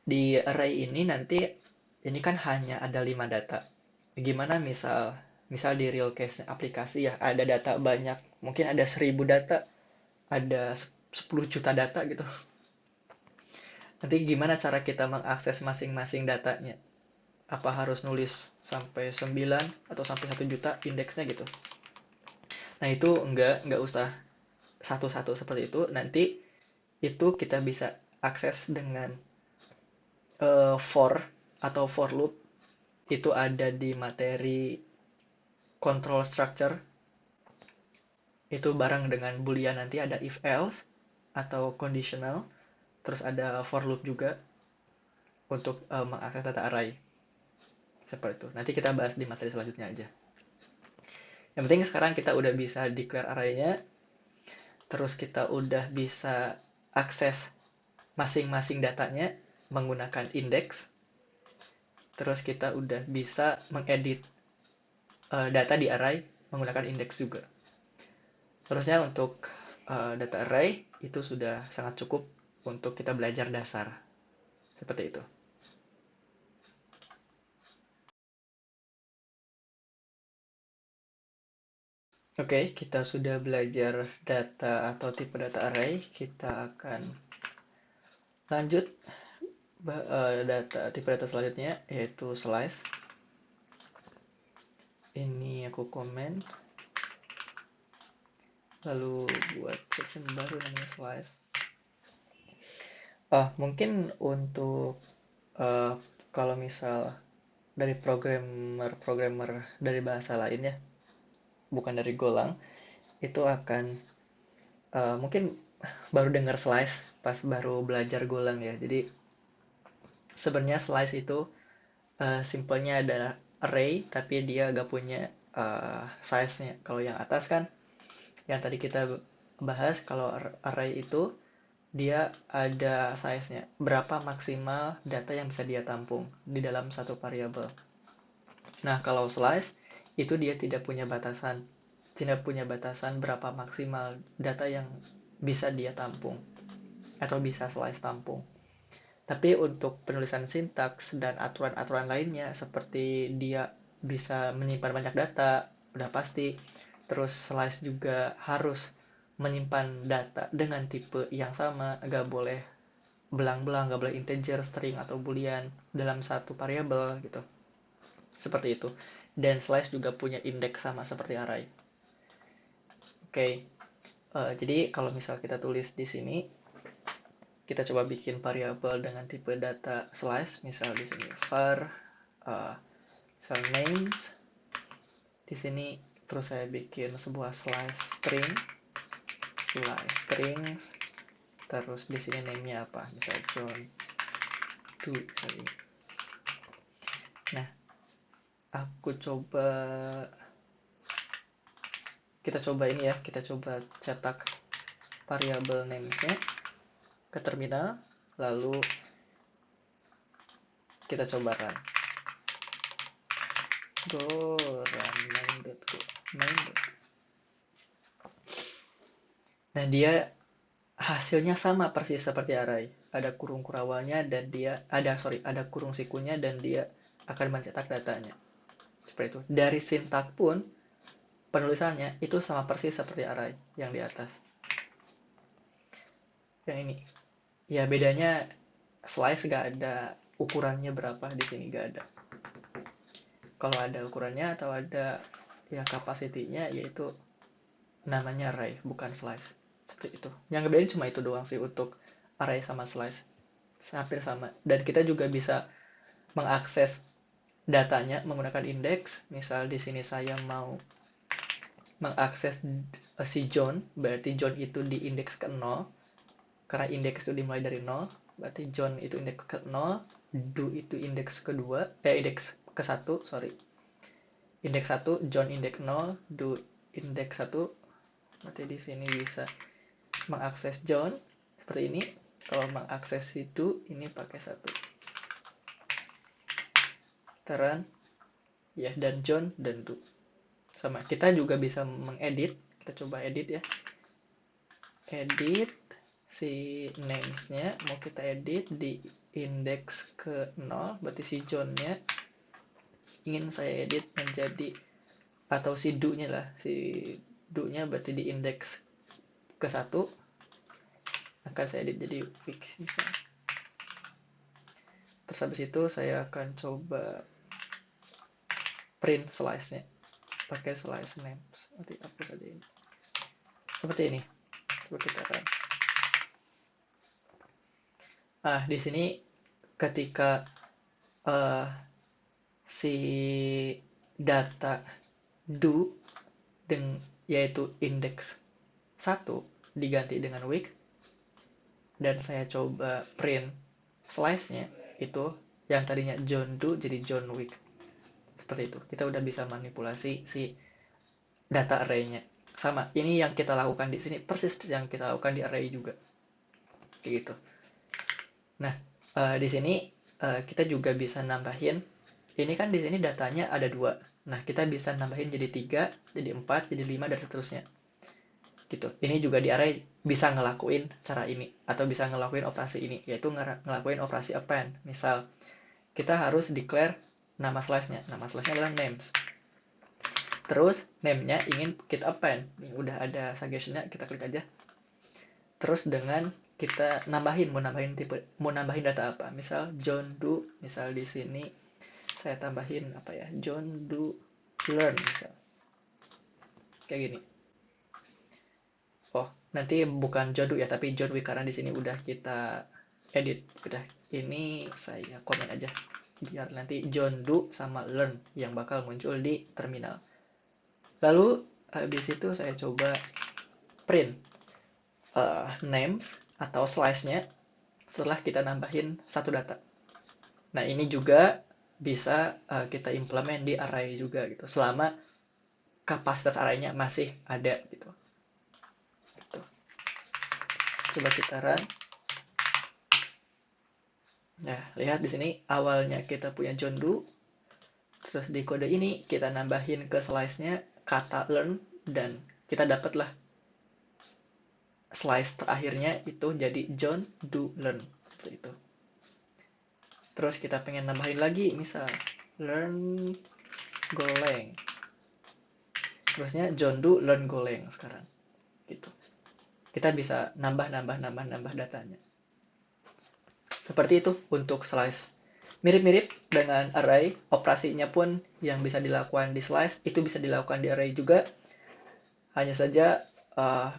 di array ini nanti, ini kan hanya ada 5 data. Gimana misal di real case aplikasi ya, ada data banyak, mungkin ada 1000 data, ada 10 juta data gitu. Nanti gimana cara kita mengakses masing-masing datanya? Apa harus nulis sampai 9 atau sampai 1 juta indeksnya gitu? Nah, itu enggak usah satu-satu seperti itu. Nanti itu kita bisa akses dengan for atau for loop. Itu ada di materi control structure. Itu bareng dengan boolean, nanti ada if else atau conditional. Terus ada for loop juga untuk mengakses data array. Seperti itu. Nanti kita bahas di materi selanjutnya aja. Yang penting sekarang kita udah bisa declare array-nya. Terus kita udah bisa akses masing-masing datanya menggunakan index. Terus kita udah bisa mengedit data di array menggunakan index juga. Terusnya untuk data array itu sudah sangat cukup untuk kita belajar dasar. Seperti itu. Oke, kita sudah belajar data atau tipe data array. Kita akan lanjut tipe data selanjutnya, yaitu slice. Ini aku komen, lalu buat section baru namanya slice. Mungkin untuk kalau misal dari programmer dari bahasa lain ya, bukan dari Golang, itu akan mungkin baru dengar slice pas baru belajar Golang ya. Jadi sebenarnya slice itu simpelnya ada array, tapi dia gak punya size-nya. Kalau yang atas kan, yang tadi kita bahas, kalau array itu dia ada size-nya, berapa maksimal data yang bisa dia tampung di dalam satu variabel. Nah, kalau slice itu dia tidak punya batasan berapa maksimal data yang bisa dia tampung atau bisa slice tampung. Tapi untuk penulisan sintaks dan aturan-aturan lainnya, seperti dia bisa menyimpan banyak data, udah pasti. Terus slice juga harus menyimpan data dengan tipe yang sama, nggak boleh belang-belang, nggak boleh integer, string, atau boolean dalam satu variabel gitu. Seperti itu. Dan slice juga punya indeks sama seperti array. Oke. Jadi kalau misal kita tulis di sini, kita coba bikin variabel dengan tipe data slice. Misal di sini var misal names. Di sini terus saya bikin sebuah slice strings. Terus di sini name-nya apa? Misal John 2 misalnya. Nah, kita coba ini ya, kita coba cetak variable names-nya ke terminal, lalu kita coba run. Go run main.go main. Nah, dia hasilnya sama persis seperti array. Ada kurung kurawalnya dan ada kurung sikunya dan dia akan mencetak datanya. Seperti itu. Dari sintak pun penulisannya itu sama persis seperti array yang di atas. Yang ini. Ya bedanya slice gak ada ukurannya berapa, di sini gak ada. Kalau ada ukurannya atau ada ya capacity-nya, yaitu namanya array bukan slice. Seperti itu. Yang ngebedain cuma itu doang sih untuk array sama slice. Hampir sama. Dan kita juga bisa mengakses datanya menggunakan index. Misal di sini saya mau mengakses si John, berarti John itu di indeks ke 0. Karena indeks itu dimulai dari 0, berarti John itu indeks ke 0, do itu indeks kedua, indeks ke 1, sorry. Indeks 1, John indeks 0, do indeks 1. Berarti di sini bisa mengakses John seperti ini. Kalau mengakses itu ini pakai 1. Run ya, dan John dan do. Sama, kita juga bisa mengedit. Kita coba edit ya. Edit si names-nya mau kita edit di indeks ke 0, berarti si John-nya ingin saya edit menjadi, atau si do-nya lah, si do-nya berarti di indeks ke 1 akan saya edit jadi week misalnya. Terus habis itu saya akan coba print slice-nya pakai slice names. Nanti hapus aja ini. Seperti ini. Coba kita run. Nah, di sini ketika si data do yaitu indeks 1 diganti dengan week, dan saya coba print slice-nya, itu yang tadinya John do jadi John week. Seperti itu. Kita udah bisa manipulasi si data array-nya. Sama, ini yang kita lakukan di sini persis yang kita lakukan di array juga. Kayak gitu. Nah, di sini kita juga bisa nambahin. Ini kan di sini datanya ada 2. Nah, kita bisa nambahin jadi 3, jadi 4, jadi 5 dan seterusnya. Gitu. Ini juga di array bisa ngelakuin cara ini atau bisa ngelakuin operasi ini, yaitu ngelakuin operasi append. Misal kita harus declare nama slice-nya. Nama slice-nya adalah names. Terus name-nya ingin kita append. Ini udah ada suggestion-nya, kita klik aja. Terus dengan kita mau nambahin data apa? Misal John do, misal di sini saya tambahin apa ya? John do learn misal. Kayak gini. Oh, nanti bukan John do ya, tapi John week karena di sini udah kita edit. Udah, ini saya komen aja biar nanti John do sama learn yang bakal muncul di terminal. Lalu habis itu saya coba print names atau slice-nya setelah kita nambahin satu data. Nah, ini juga bisa kita implement di array juga gitu, selama kapasitas array-nya masih ada gitu. Coba kita run. Nah, lihat di sini awalnya kita punya John do, terus di kode ini kita nambahin ke slice-nya kata learn, dan kita dapatlah slice terakhirnya itu jadi John do learn seperti itu. Terus kita pengen nambahin lagi, misal learn Golang, terusnya John do learn Golang sekarang gitu. Kita bisa nambah datanya. Seperti itu untuk slice. Mirip-mirip dengan array, operasinya pun yang bisa dilakukan di slice itu bisa dilakukan di array juga. Hanya saja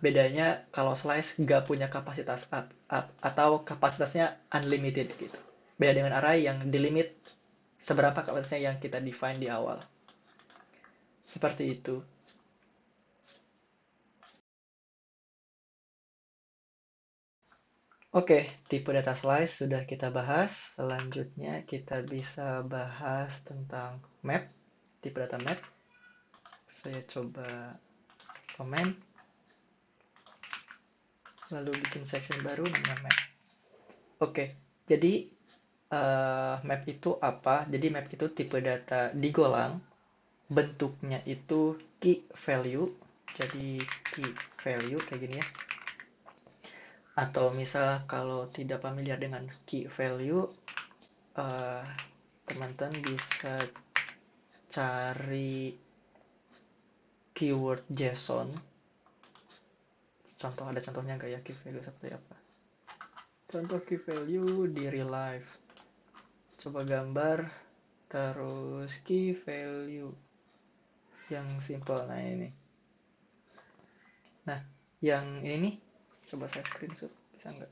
bedanya kalau slice nggak punya kapasitas up atau kapasitasnya unlimited gitu. Beda dengan array yang dilimit seberapa kapasitasnya yang kita define di awal. Seperti itu. Oke, tipe data slice sudah kita bahas. Selanjutnya kita bisa bahas tentang map, tipe data map. Saya coba komen, lalu bikin section baru namanya map. Oke, jadi map itu apa? Jadi map itu tipe data digolang, bentuknya itu key value. Jadi key value kayak gini ya. Atau misal kalau tidak familiar dengan key value, teman-teman bisa cari keyword JSON. Ada contohnya nggak ya key value seperti apa? Contoh key value di real life. Coba gambar, terus key value yang simple. Nah ini. Nah, yang ini nih, coba saya screenshot, bisa nggak?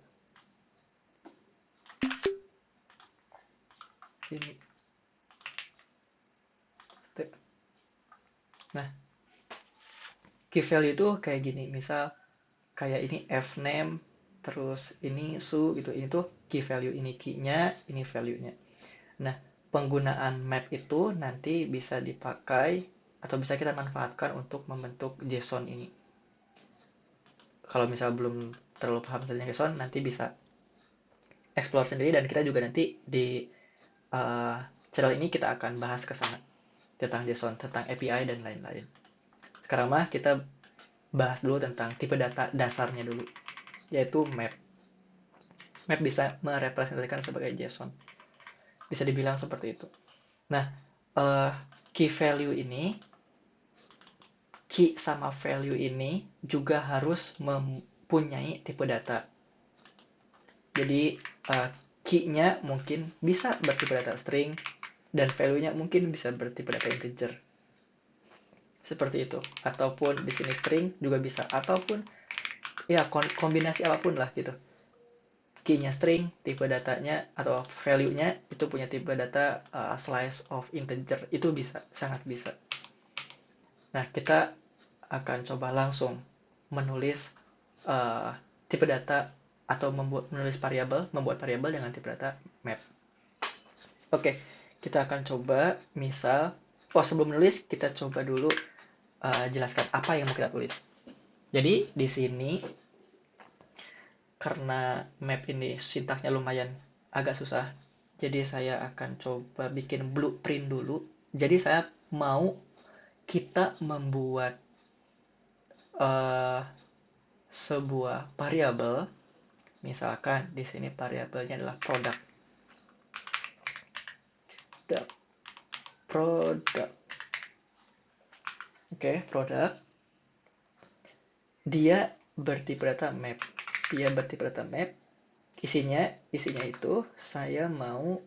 Sini. Nah, key value itu kayak gini. Misal, kayak ini fname, terus ini su gitu. Ini tuh key value, ini key-nya, ini value-nya. Nah, penggunaan map itu nanti bisa dipakai atau bisa kita manfaatkan untuk membentuk JSON ini. Kalau misal belum terlalu paham tentang JSON, nanti bisa explore sendiri, dan kita juga nanti di channel ini kita akan bahas ke sana tentang JSON, tentang API dan lain-lain. Sekarang mah kita bahas dulu tentang tipe data dasarnya dulu, yaitu map. Map bisa merepresentasikan sebagai JSON. Bisa dibilang seperti itu. Nah, key value ini, key sama value ini juga harus mempunyai tipe data. Jadi key-nya mungkin bisa bertipe data string, dan value-nya mungkin bisa bertipe data integer. Seperti itu. Ataupun di sini string juga bisa, ataupun ya kombinasi apapun lah gitu. Key-nya string, tipe datanya atau value-nya itu punya tipe data slice of integer, itu bisa, sangat bisa. Nah, kita akan coba langsung menulis tipe data atau membuat variabel dengan tipe data map. Oke, kita akan coba misal, sebelum menulis kita coba dulu jelaskan apa yang mau kita tulis. Jadi di sini karena map ini sintaknya lumayan agak susah, jadi saya akan coba bikin blueprint dulu. Jadi saya mau kita membuat sebuah variabel. Misalkan di sini variabelnya adalah produk. Oke, produk. Dia bertipe data map. Isinya itu saya mau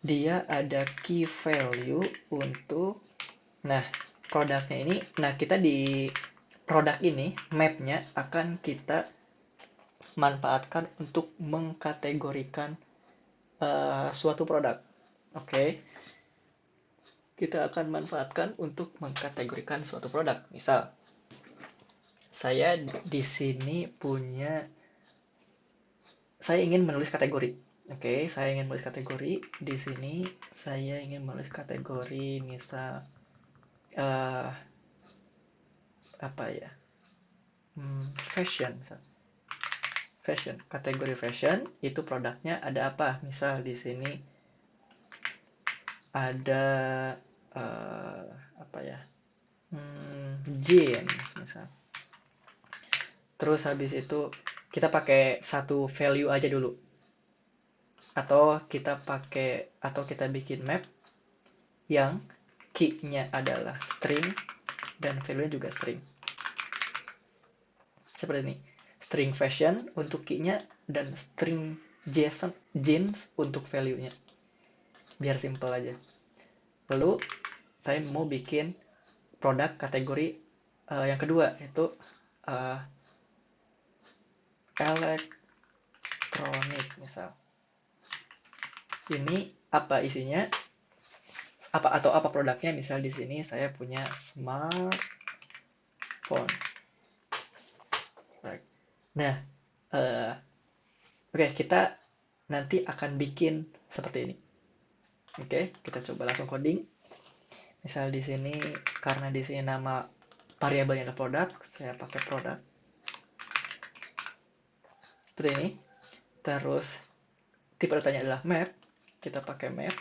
dia ada key value untuk, nah, produknya ini. Nah, kita di produk ini mapnya akan kita manfaatkan untuk mengkategorikan suatu produk. Oke, kita akan manfaatkan untuk mengkategorikan suatu produk. Misal, saya di sini saya ingin menulis kategori. Oke, saya ingin menulis kategori. Di sini saya ingin menulis kategori misal apa ya? Fashion misal. Kategori fashion itu produknya ada apa? Misal di sini ada apa ya? Jeans misal. Terus habis itu kita pakai satu value aja dulu. Atau kita bikin map yang key-nya adalah string dan value-nya juga string. Seperti ini. String fashion untuk key-nya dan string jeans untuk value-nya. Biar simple aja. Lalu saya mau bikin produk kategori yang kedua, yaitu elektronik misal. Ini apa isinya? Apa produknya? Misal di sini saya punya smartphone. Nah, Oke, kita nanti akan bikin seperti ini. Oke, kita coba langsung coding. Misal di sini, karena di sini nama variabelnya adalah produk, saya pakai produk. Seperti ini. Terus tipe datanya adalah map, kita pakai map.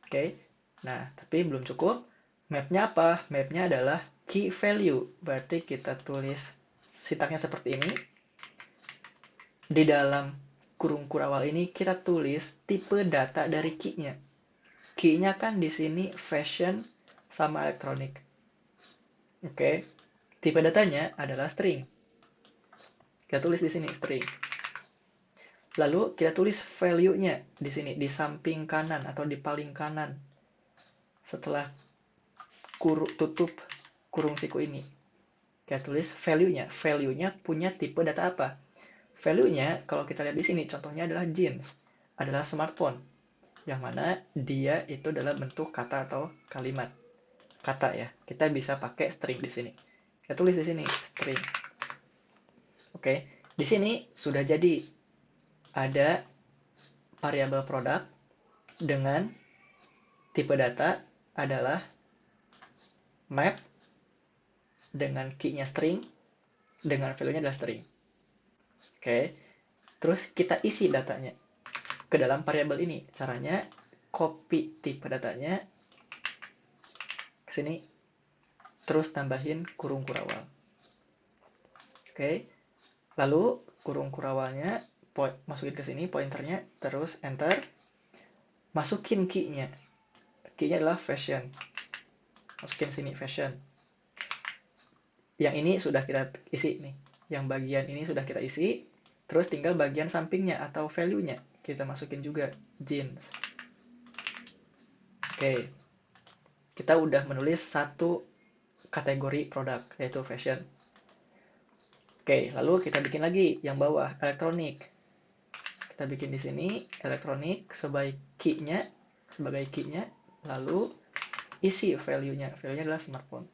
Oke, nah tapi belum cukup. Mapnya apa? Mapnya adalah key value, berarti kita tulis sintaksnya seperti ini. Di dalam kurung kurawal ini kita tulis tipe data dari key-nya. Key-nya kan di sini fashion sama elektronik. Oke, tipe datanya adalah string. Kita tulis di sini string. Lalu kita tulis value-nya di sini di samping kanan atau di paling kanan. Setelah tutup kurung siku ini. Kita tulis value-nya. Value-nya punya tipe data apa? Value-nya kalau kita lihat di sini contohnya adalah jeans, adalah smartphone. Yang mana dia itu adalah bentuk kata atau kalimat. Kata ya. Kita bisa pakai string di sini. Kita tulis di sini string. Oke, di sini sudah jadi ada variabel produk dengan tipe data adalah map dengan key-nya string dengan value-nya adalah string. Oke, terus kita isi datanya ke dalam variabel ini. Caranya copy tipe datanya ke sini, terus tambahin kurung kurawal. Oke, lalu kurung kurawalnya masukin ke sini pointernya, terus enter, masukin key-nya. Key-nya adalah fashion. Masukin sini fashion. Yang ini sudah kita isi nih. Yang bagian ini sudah kita isi. Terus tinggal bagian sampingnya atau value-nya. Kita masukin juga jeans. Oke. Kita udah menulis satu kategori produk, yaitu fashion. Oke, lalu kita bikin lagi yang bawah, elektronik. Kita bikin di sini elektronik sebagai key-nya, lalu isi value-nya. Value-nya adalah smartphone.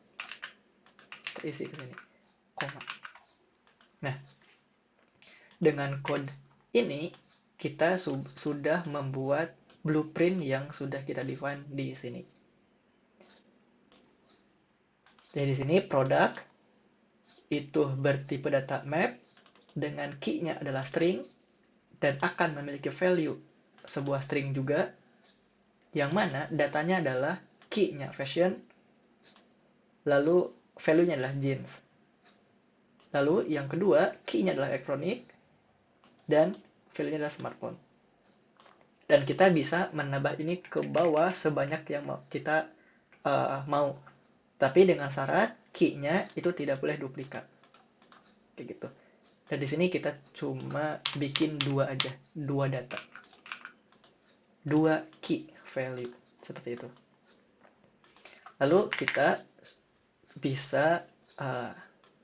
Kita isi ke sini, koma. Nah, dengan code ini kita sudah membuat blueprint yang sudah kita define di sini. Jadi di sini produk itu bertipe data map dengan key-nya adalah string dan akan memiliki value sebuah string juga, yang mana datanya adalah key-nya fashion, lalu value-nya adalah jeans. Lalu yang kedua, key-nya adalah elektronik dan value-nya adalah smartphone. Dan kita bisa menambah ini ke bawah sebanyak yang kita mau. Tapi dengan syarat key-nya itu tidak boleh duplikat. Kayak gitu. Dan di sini kita cuma bikin dua aja, dua data. Dua key value seperti itu. Lalu kita bisa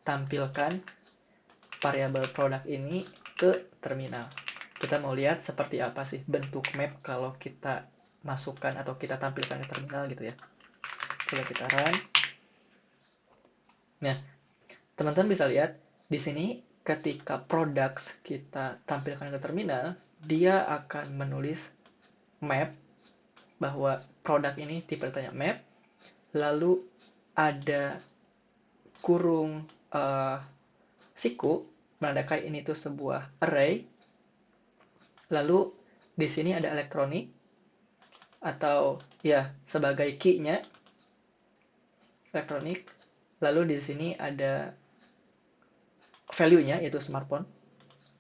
tampilkan variabel produk ini ke terminal. Kita mau lihat seperti apa sih bentuk map kalau kita masukkan atau kita tampilkan ke terminal gitu ya. Coba kita run. Nah, teman-teman bisa lihat di sini ketika products kita tampilkan ke terminal, dia akan menulis map bahwa produk ini tipe datanya map, lalu ada kurung siku menandakan ini tuh sebuah array, lalu di sini ada elektronik atau ya sebagai key-nya elektronik, lalu di sini ada value-nya yaitu smartphone,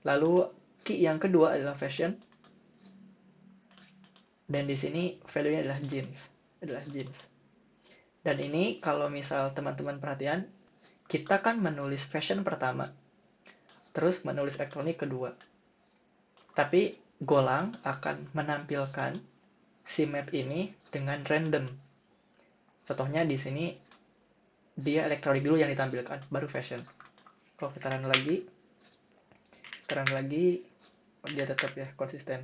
lalu key yang kedua adalah fashion, dan di sini value-nya adalah jeans. Dan ini kalau misal teman-teman perhatian, kita kan menulis fashion pertama, terus menulis elektronik kedua. Tapi Golang akan menampilkan si map ini dengan random. Contohnya di sini dia elektronik dulu yang ditampilkan, baru fashion. Kalau kita run lagi, dia tetap ya konsisten.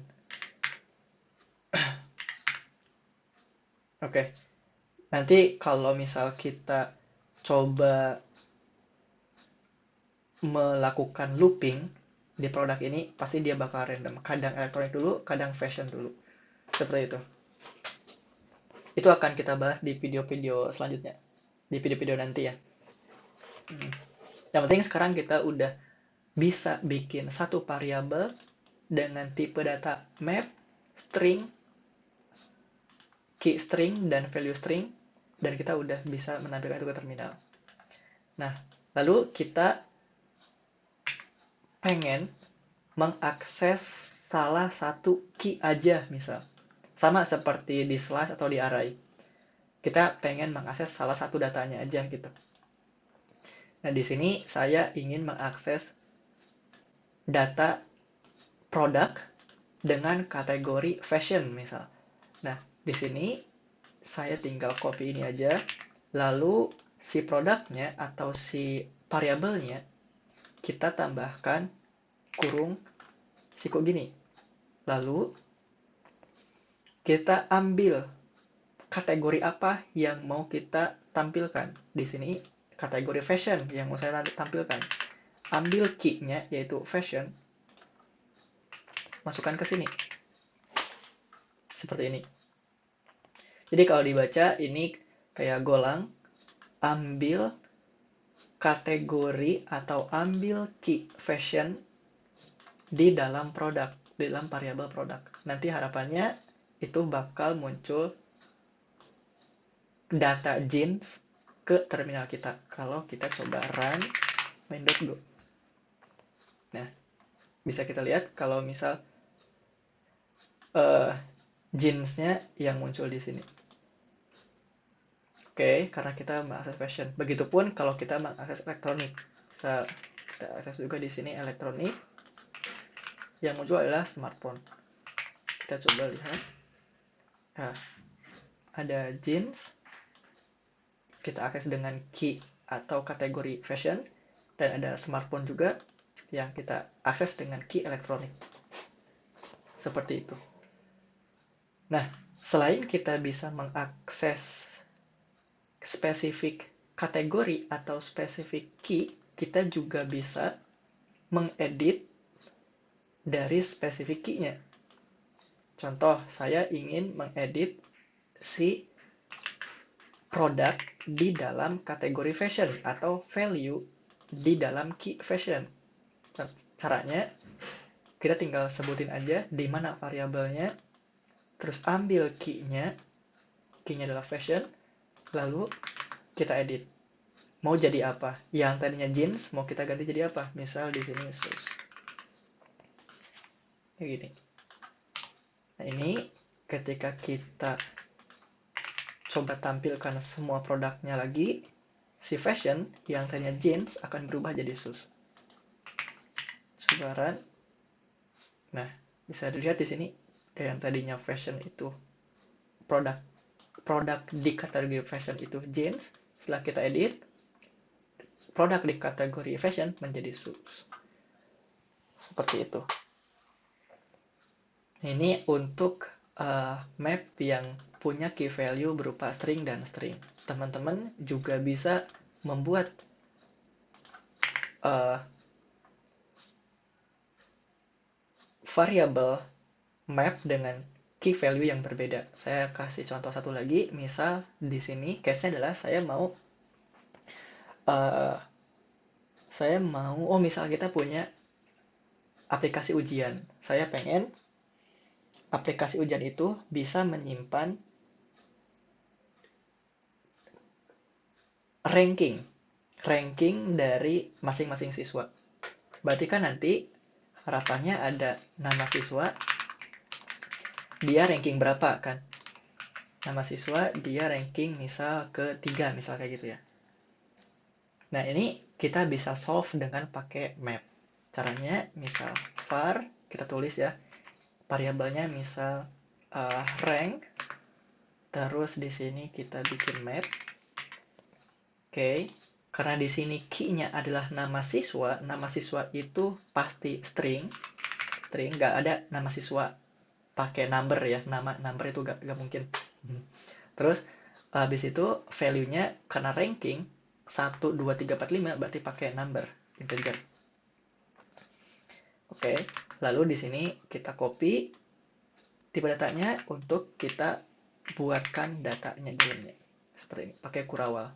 Oke. Nanti kalau misal kita coba melakukan looping, di produk ini pasti dia bakal random. Kadang elektronik dulu, kadang fashion dulu. Seperti itu. Itu akan kita bahas di video-video selanjutnya. Di video-video nanti ya. Yang penting sekarang kita udah bisa bikin satu variabel dengan tipe data map, string, key string, dan value string. Dan kita udah bisa menampilkan itu ke terminal. Nah, lalu kita pengen mengakses salah satu key aja misal. Sama seperti di slash atau di array. Kita pengen mengakses salah satu datanya aja gitu. Nah, di sini saya ingin mengakses data produk dengan kategori fashion misal. Nah, di sini saya tinggal copy ini aja. Lalu si produknya atau si variabelnya kita tambahkan kurung siku gini. Lalu kita ambil kategori apa yang mau kita tampilkan. Di sini kategori fashion yang mau saya tampilkan. Ambil key-nya yaitu fashion. Masukkan ke sini. Seperti ini. Jadi kalau dibaca ini kayak golang, ambil kategori atau ambil key fashion di dalam produk, di dalam variabel produk. Nanti harapannya itu bakal muncul data jeans ke terminal kita. Kalau kita coba run main.go. Nah, bisa kita lihat kalau misal jeansnya yang muncul di sini. Oke, karena kita mengakses fashion. Begitupun kalau kita mengakses elektronik. Bisa kita akses juga di sini elektronik. Yang muncul adalah smartphone. Kita coba lihat. Nah, ada jeans. Kita akses dengan key atau kategori fashion. Dan ada smartphone juga yang kita akses dengan key elektronik. Seperti itu. Nah, selain kita bisa mengakses spesifik kategori atau spesifik key, kita juga bisa mengedit dari spesifik key-nya. Contoh, saya ingin mengedit si produk di dalam kategori fashion atau value di dalam key fashion. Caranya, kita tinggal sebutin aja di mana variabelnya, terus ambil key-nya adalah fashion, lalu kita edit. Mau jadi apa? Yang tadinya jeans mau kita ganti jadi apa? Misal di sini shoes. Kayak gini. Nah, ini ketika kita coba tampilkan semua produknya lagi, si fashion yang tadinya jeans akan berubah jadi shoes. Coba run. Nah, bisa dilihat di sini yang tadinya fashion itu produk di kategori fashion itu jeans, setelah kita edit produk di kategori fashion menjadi shoes. Seperti itu. Ini untuk map yang punya key value berupa string dan string. Teman-teman juga bisa membuat variabel map dengan key value yang berbeda. Saya kasih contoh satu lagi. Misal di sini case-nya adalah misal kita punya aplikasi ujian. Saya pengen aplikasi ujian itu bisa menyimpan ranking dari masing-masing siswa. Berarti kan nanti harapannya ada nama siswa, dia ranking berapa kan? Nama siswa dia ranking misal ke-3, misal kayak gitu ya. Nah, ini kita bisa solve dengan pakai map. Caranya misal var, kita tulis ya, variabelnya misal rank, terus di sini kita bikin map. Oke, karena di sini key-nya adalah nama siswa itu pasti string, nggak ada nama siswa pakai number ya, number itu nggak mungkin. Terus habis itu value-nya karena ranking 1, 2, 3, 4, 5 berarti pakai number integer. Oke, lalu di sini kita copy tipe datanya untuk kita buatkan datanya di dalamnya. Seperti ini, pakai Kurawal.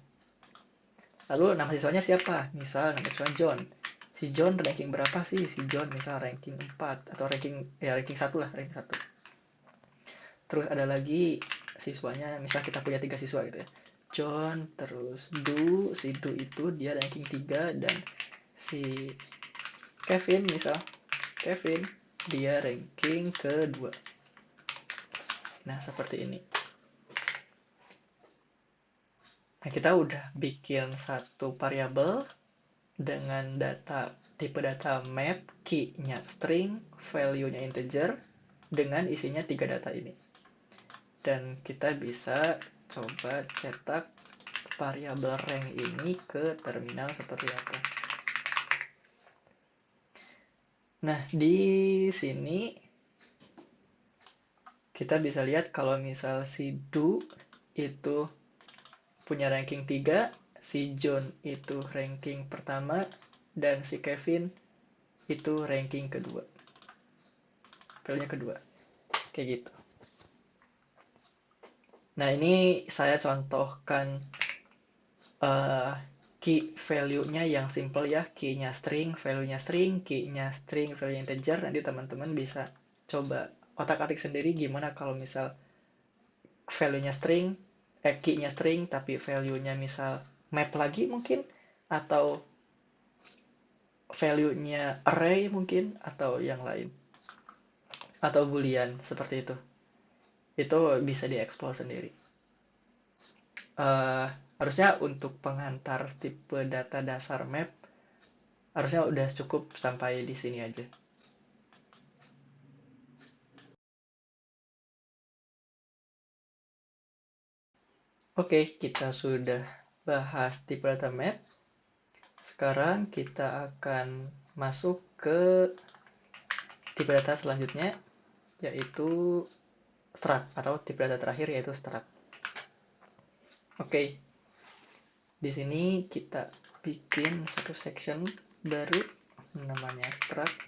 Lalu nama siswanya siapa? Misal nama siswa John. Si John ranking berapa sih? Si John misal ranking 4 atau ranking 1 lah, ranking 1. Terus ada lagi siswanya, misal kita punya 3 siswa gitu ya. John, terus si Du itu dia ranking 3 dan si Kevin misal, Kevin dia ranking kedua. Nah, seperti ini. Nah, kita udah bikin satu variabel dengan tipe data map, key-nya string, value-nya integer, dengan isinya 3 data ini. Dan kita bisa coba cetak variabel rank ini ke terminal seperti apa. Nah, di sini kita bisa lihat kalau misal si Du itu punya ranking 3, si John itu ranking pertama, dan si Kevin itu ranking kedua. Value-nya kedua. Kayak gitu. Nah, ini saya contohkan key value-nya yang simple ya. Key-nya string, value-nya string, key-nya string, value integer. Nanti teman-teman bisa coba otak-atik sendiri gimana kalau misal value-nya string, key-nya string, tapi value-nya misal map lagi mungkin, atau value-nya array mungkin, atau yang lain. Atau boolean, seperti itu. Itu bisa dieksplor sendiri. Harusnya untuk pengantar tipe data dasar map, harusnya udah cukup sampai di sini aja. Oke, kita sudah bahas tipe data map. Sekarang kita akan masuk ke tipe data selanjutnya, yaitu struct, atau tipe data terakhir yaitu struct. Oke, di sini kita bikin satu section baru namanya struct.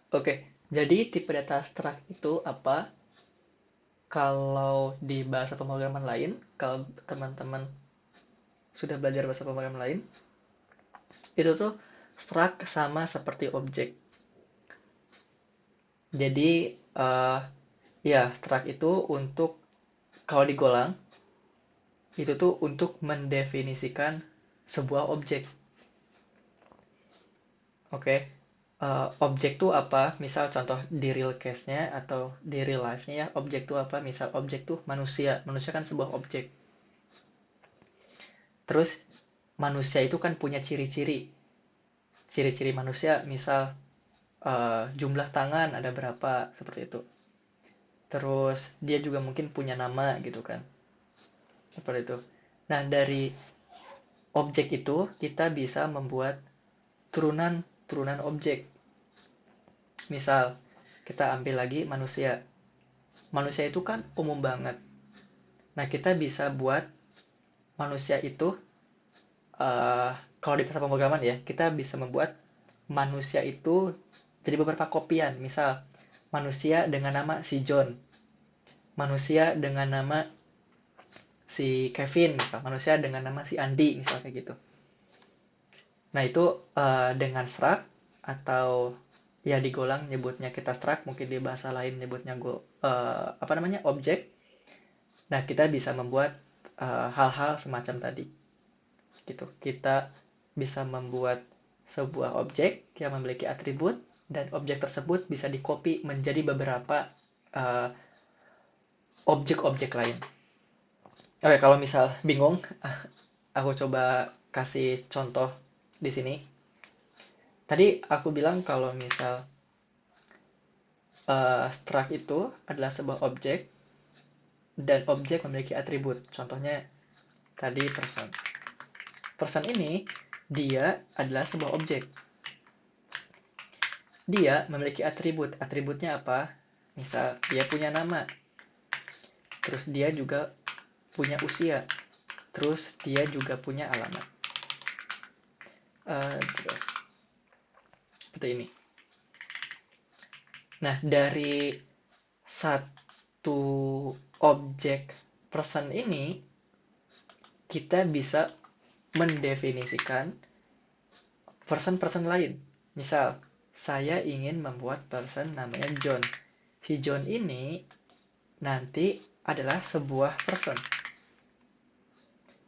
Oke, jadi tipe data struct itu apa? Kalau di bahasa pemrograman lain, kalau teman-teman sudah belajar bahasa pemrograman lain, itu tuh struct sama seperti objek. Jadi ya struct itu untuk, kalau digolang itu tuh untuk mendefinisikan sebuah objek. Oke. Objek tuh apa? Misal contoh di real case-nya atau di real life-nya ya, objek tuh apa? Misal objek tuh manusia. Manusia kan sebuah objek. Terus manusia itu kan punya ciri-ciri. Ciri-ciri manusia misal jumlah tangan ada berapa, seperti itu. Terus dia juga mungkin punya nama gitu kan. Seperti itu. Nah, dari objek itu kita bisa membuat turunan objek. Misal kita ambil lagi manusia. Manusia itu kan umum banget. Nah, kita bisa buat manusia itu kalau di bahasa pemrograman ya, kita bisa membuat manusia itu jadi beberapa kopian. Misal manusia dengan nama si John, manusia dengan nama si Kevin, misal manusia dengan nama si Andi, misal kayak gitu. Nah, itu dengan struct, atau ya digolang nyebutnya kita struct, mungkin di bahasa lain nyebutnya objek. Nah, kita bisa membuat hal-hal semacam tadi. Gitu. Kita bisa membuat sebuah objek yang memiliki atribut, dan objek tersebut bisa di-copy menjadi beberapa objek-objek lain. Oke, kalau misal bingung, aku coba kasih contoh di sini. Tadi aku bilang kalau misal struct itu adalah sebuah objek, dan objek memiliki atribut. Contohnya tadi person. Person ini dia adalah sebuah objek. Dia memiliki atribut. Atributnya apa? Misal dia punya nama. Terus dia juga punya usia. Terus dia juga punya alamat. address. Seperti ini. Nah, dari satu objek person ini, kita bisa mendefinisikan person-person lain. Misal, saya ingin membuat person namanya John. Si John ini nanti adalah sebuah person.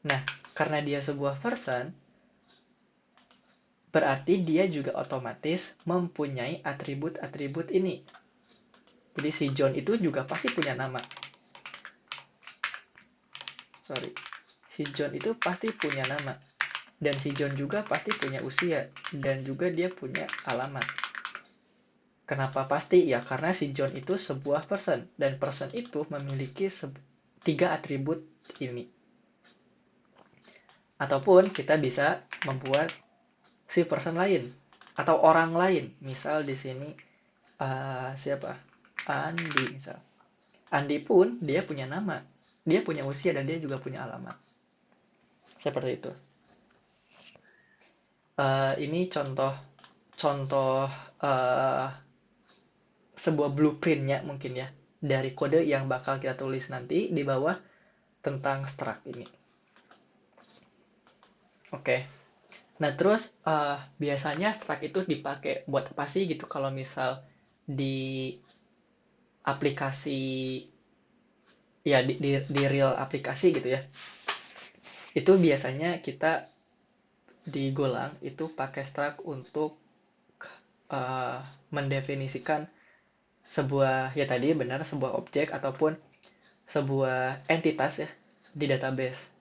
Nah, karena dia sebuah person, berarti dia juga otomatis mempunyai atribut-atribut ini. Jadi si John itu juga pasti punya nama. Si John itu pasti punya nama. Dan si John juga pasti punya usia. Dan juga dia punya alamat. Kenapa pasti? Ya karena si John itu sebuah person. Dan person itu memiliki 3 atribut ini. Ataupun kita bisa membuat si person lain atau orang lain. Misal di sini siapa? Andi misal. Andi pun dia punya nama, dia punya usia dan dia juga punya alamat. Seperti itu. Ini contoh sebuah blueprintnya mungkin ya dari kode yang bakal kita tulis nanti di bawah tentang struct ini. Oke. Nah terus biasanya struct itu dipakai buat apa sih gitu kalau misal di aplikasi ya di real aplikasi gitu ya. Itu biasanya kita di Golang itu pakai struct untuk mendefinisikan sebuah ya tadi benar sebuah objek ataupun sebuah entitas ya di database.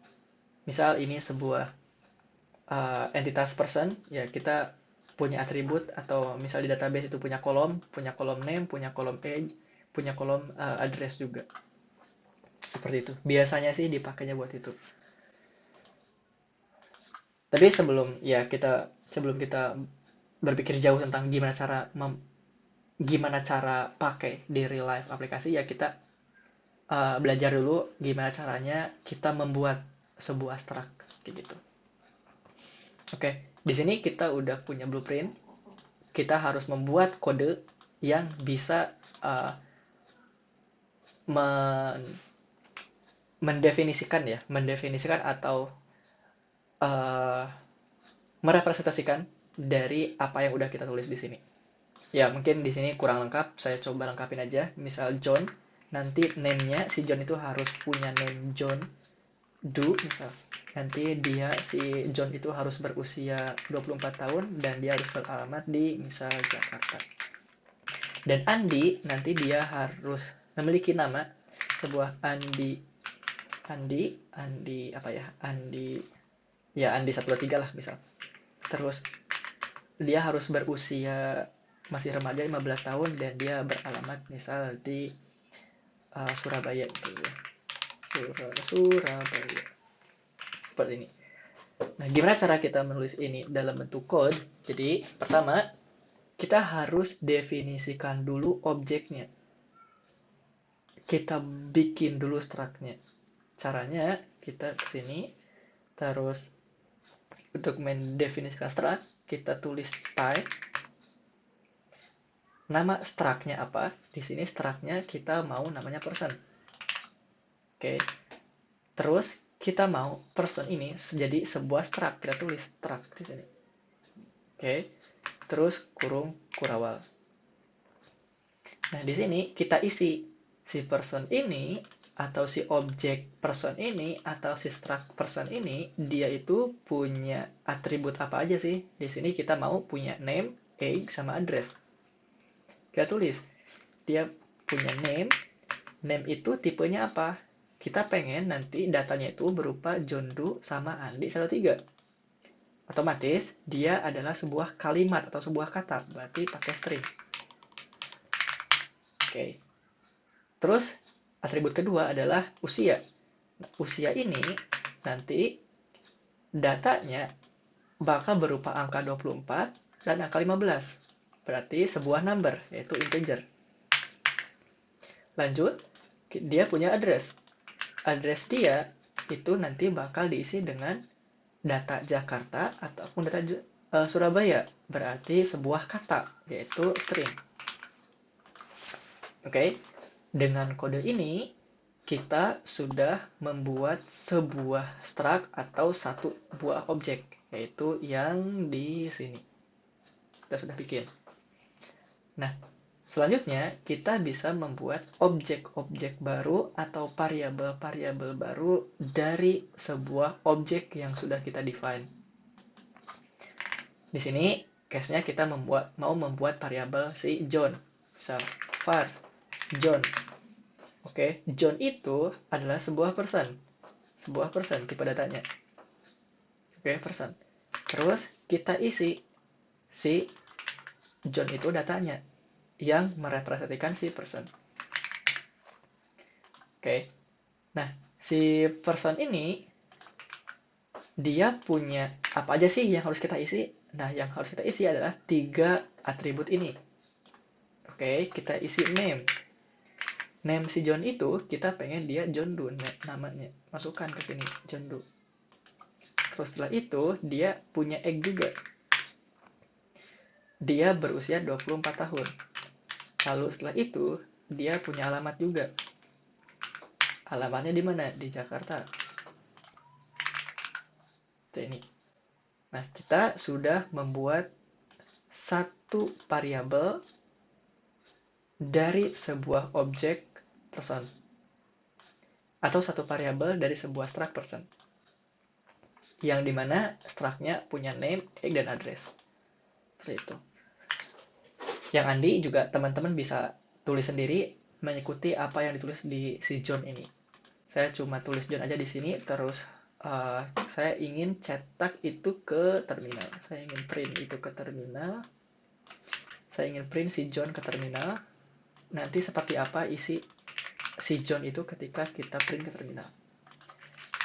Misal ini sebuah entitas person ya kita punya atribut atau misal di database itu punya kolom name, punya kolom age, punya kolom address juga. Seperti itu. Biasanya sih dipakainya buat itu. Tapi sebelum kita berpikir jauh tentang gimana cara pakai di real life aplikasi ya kita belajar dulu gimana caranya kita membuat sebuah struct kayak gitu. Oke, di sini kita udah punya blueprint. Kita harus membuat kode yang bisa mendefinisikan atau merepresentasikan dari apa yang udah kita tulis di sini. Ya, mungkin di sini kurang lengkap, saya coba lengkapin aja. Misal John, nanti name-nya si John itu harus punya name John Doe misal. Nanti si John itu harus berusia 24 tahun dan dia harus beralamat di misal Jakarta. Dan Andi nanti dia harus memiliki nama sebuah Andi apa ya? Andi 123 lah misal. Terus dia harus berusia masih remaja 15 tahun dan dia beralamat misal di Surabaya misalnya. Surabaya. Seperti ini. Nah, gimana cara kita menulis ini dalam bentuk code? Jadi, pertama, kita harus definisikan dulu objeknya. Kita bikin dulu struct-nya. Caranya, kita ke sini, terus untuk mendefinisikan struct, kita tulis type. Nama struct-nya apa? Di sini struct-nya kita mau namanya person. Oke. Terus kita mau person ini jadi sebuah struct, kita tulis struct di sini. Oke. Terus kurung kurawal. Nah, di sini kita isi si person ini atau si objek person ini atau si struct person ini dia itu punya atribut apa aja sih? Di sini kita mau punya name, age sama address. Kita tulis dia punya name itu tipenya apa? Kita pengen nanti datanya itu berupa John Doe sama Andi 13. Otomatis dia adalah sebuah kalimat atau sebuah kata, berarti pakai string. Oke. Terus atribut kedua adalah usia. Nah, usia ini nanti datanya bakal berupa angka 24 dan angka 15. Berarti sebuah number, yaitu integer. Lanjut, dia punya address. Address dia itu nanti bakal diisi dengan data Jakarta ataupun data Surabaya berarti sebuah kata, yaitu string. Oke, dengan kode ini kita sudah membuat sebuah struct atau satu buah objek, yaitu yang di sini. Kita sudah bikin. Nah, selanjutnya kita bisa membuat objek-objek baru atau variabel-variabel baru dari sebuah objek yang sudah kita define. Di sini case-nya kita mau membuat variabel si John. Misal var John. Oke, John itu adalah sebuah person. Sebuah person tipe datanya. Oke, person. Terus kita isi si John itu datanya yang merepresentasikan si person. Oke. Nah, si person ini dia punya apa aja sih yang harus kita isi? Nah, yang harus kita isi adalah 3 atribut ini. Oke, kita isi name. Name si John itu kita pengen dia John Doe namanya. Masukkan ke sini John Doe. Terus setelah itu dia punya egg juga. Dia berusia 24 tahun. Lalu setelah itu dia punya alamat juga. Alamatnya di mana? Di Jakarta. Ini. Nah, kita sudah membuat satu variabel dari sebuah objek person atau satu variabel dari sebuah struct person yang dimana struct-nya punya name, egg, dan address. Seperti itu. Yang Andi juga teman-teman bisa tulis sendiri mengikuti apa yang ditulis di si John ini. Saya cuma tulis John aja di sini, terus saya ingin cetak itu ke terminal. Saya ingin print itu ke terminal. Saya ingin print si John ke terminal. Nanti seperti apa isi si John itu ketika kita print ke terminal.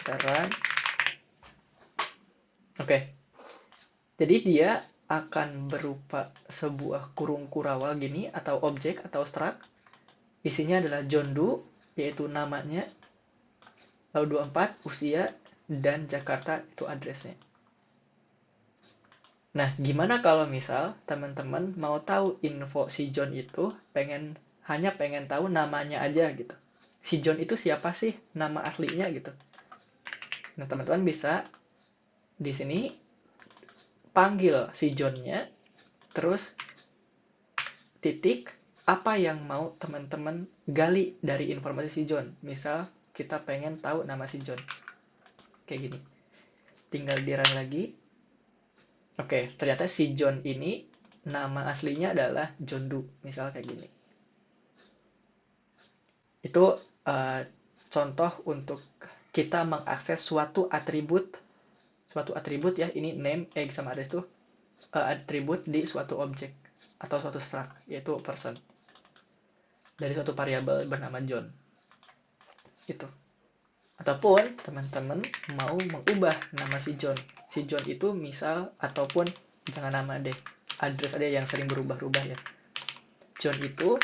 Kita run. Oke. Jadi dia akan berupa sebuah kurung kurawal gini atau objek atau struct. Isinya adalah John Doe, yaitu namanya, lalu 24 usia, dan Jakarta itu addressnya. Nah, gimana kalau misal teman-teman mau tahu info si John itu, hanya pengen tahu namanya aja gitu. Si John itu siapa sih nama aslinya gitu. Nah, teman-teman bisa di sini panggil si John-nya, terus titik apa yang mau teman-teman gali dari informasi si John. Misal kita pengen tahu nama si John. Kayak gini. Tinggal di run lagi. Oke, ternyata si John ini nama aslinya adalah John Doe. Misal kayak gini. Itu contoh untuk kita mengakses suatu atribut ya, ini name, egg, sama address itu atribut di suatu objek atau suatu struct, yaitu person, dari suatu variabel bernama John. Itu. Ataupun teman-teman mau mengubah nama si John. Si John itu misal, ataupun jangan nama deh, address ada yang sering berubah-ubah ya. John itu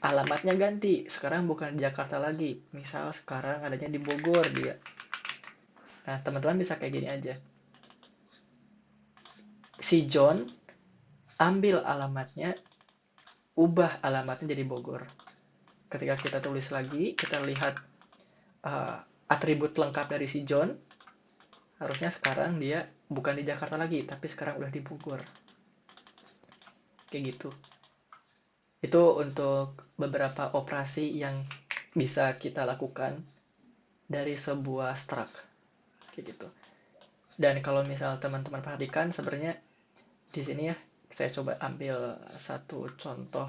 alamatnya ganti, sekarang bukan di Jakarta lagi, misal sekarang adanya di Bogor dia. Nah, teman-teman bisa kayak gini aja. Si John ambil alamatnya, ubah alamatnya jadi Bogor. Ketika kita tulis lagi, kita lihat atribut lengkap dari si John, harusnya sekarang dia bukan di Jakarta lagi, tapi sekarang udah di Bogor. Kayak gitu. Itu untuk beberapa operasi yang bisa kita lakukan dari sebuah struct. Kayak gitu. Dan kalau misal teman-teman perhatikan, sebenarnya di sini ya, saya coba ambil satu contoh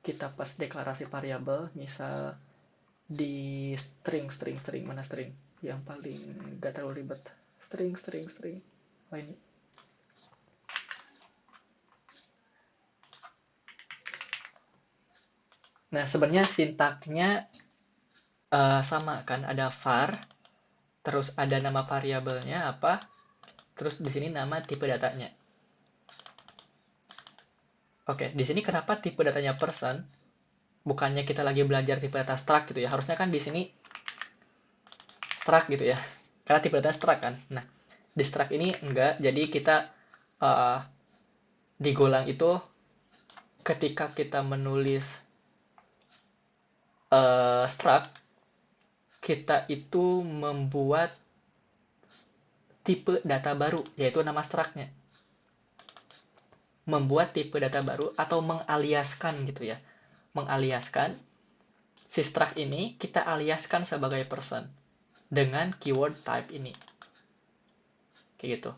kita pas deklarasi variabel, misal di string, mana string yang paling gak terlalu ribet, string. Oh, ini. Nah, sebenarnya sintaknya sama kan, ada var, terus ada nama variabelnya apa, terus di sini nama tipe datanya. Oke, di sini kenapa tipe datanya person? Bukannya kita lagi belajar tipe data struct gitu ya. Harusnya kan di sini struct gitu ya. Karena tipe data struct kan. Nah, di struct ini enggak. Jadi kita uh, di Golang itu ketika kita menulis struct, kita itu membuat tipe data baru, yaitu nama struct-nya. Membuat tipe data baru atau mengaliaskan gitu ya. Mengaliaskan si struct ini kita aliaskan sebagai person dengan keyword type ini. Kayak gitu.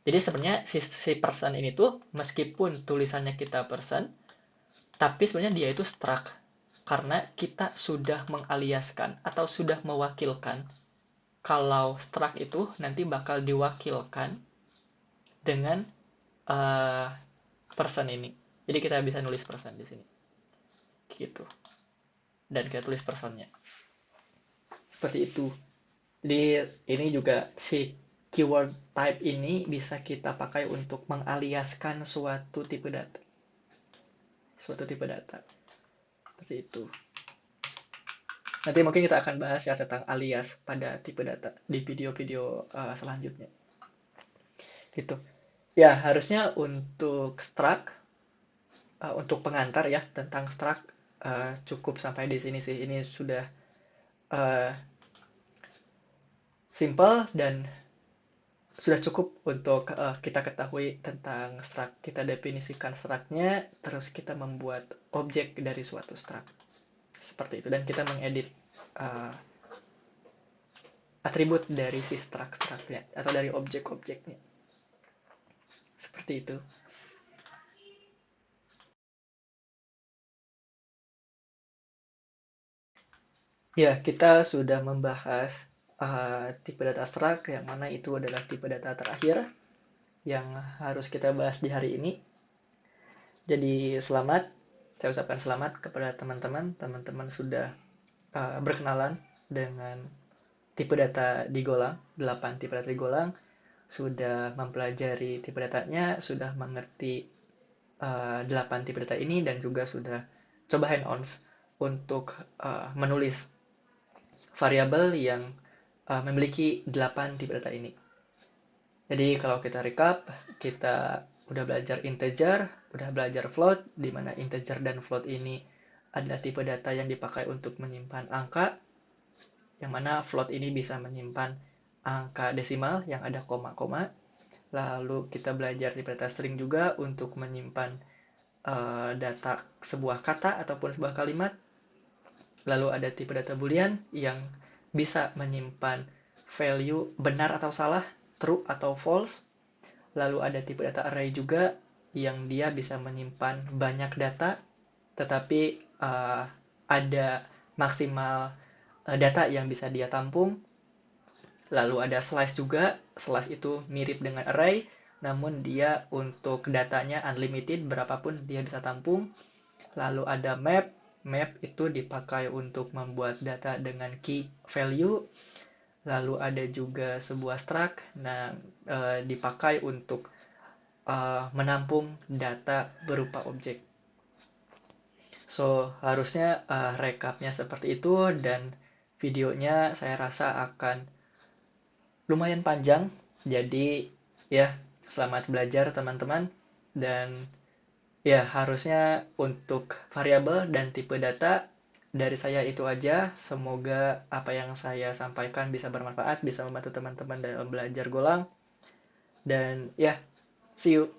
Jadi sebenarnya si person ini tuh meskipun tulisannya kita person, tapi sebenarnya dia itu struct karena kita sudah mengaliaskan atau sudah mewakilkan kalau struct itu nanti bakal diwakilkan dengan person ini. Jadi kita bisa nulis person di sini. Gitu. Dan kita tulis personnya. Seperti itu. Jadi ini juga si keyword type ini bisa kita pakai untuk mengaliaskan suatu tipe data. Seperti itu. Nanti mungkin kita akan bahas ya tentang alias pada tipe data di video-video selanjutnya. Gitu. Ya, harusnya untuk struct, untuk pengantar ya tentang struct cukup sampai di sini sih. Ini sudah simple dan sudah cukup untuk kita ketahui tentang struct. Kita definisikan struct-nya, terus kita membuat objek dari suatu struct. Seperti itu. Dan kita mengedit atribut dari si struct-nya atau dari objek-objeknya. Seperti itu. Ya, kita sudah membahas tipe data struct, yang mana itu adalah tipe data terakhir yang harus kita bahas di hari ini. Jadi saya ucapkan selamat kepada teman-teman. Teman-teman sudah berkenalan dengan tipe data di Golang, 8 tipe data di Golang, sudah mempelajari tipe datanya, sudah mengerti 8 tipe data ini, dan juga sudah coba hand-ons untuk menulis variabel yang memiliki 8 tipe data ini. Jadi kalau kita recap, kita udah belajar integer, udah belajar float, di mana integer dan float ini adalah tipe data yang dipakai untuk menyimpan angka, yang mana float ini bisa menyimpan angka desimal yang ada koma-koma. Lalu kita belajar tipe data string juga untuk menyimpan data sebuah kata ataupun sebuah kalimat. Lalu ada tipe data boolean yang bisa menyimpan value benar atau salah, true atau false. Lalu ada tipe data array juga yang dia bisa menyimpan banyak data, tetapi ada maksimal data yang bisa dia tampung. Lalu ada slice juga, slice itu mirip dengan array, namun dia untuk datanya unlimited, berapapun dia bisa tampung. Lalu ada map, map itu dipakai untuk membuat data dengan key value. Lalu ada juga sebuah struct, dipakai untuk menampung data berupa objek. So, harusnya recapnya seperti itu, dan videonya saya rasa akan lumayan panjang. Jadi, ya, selamat belajar teman-teman. Dan ya, harusnya untuk variabel dan tipe data dari saya itu aja. Semoga apa yang saya sampaikan bisa bermanfaat, bisa membantu teman-teman dalam belajar Golang. Dan ya, see you.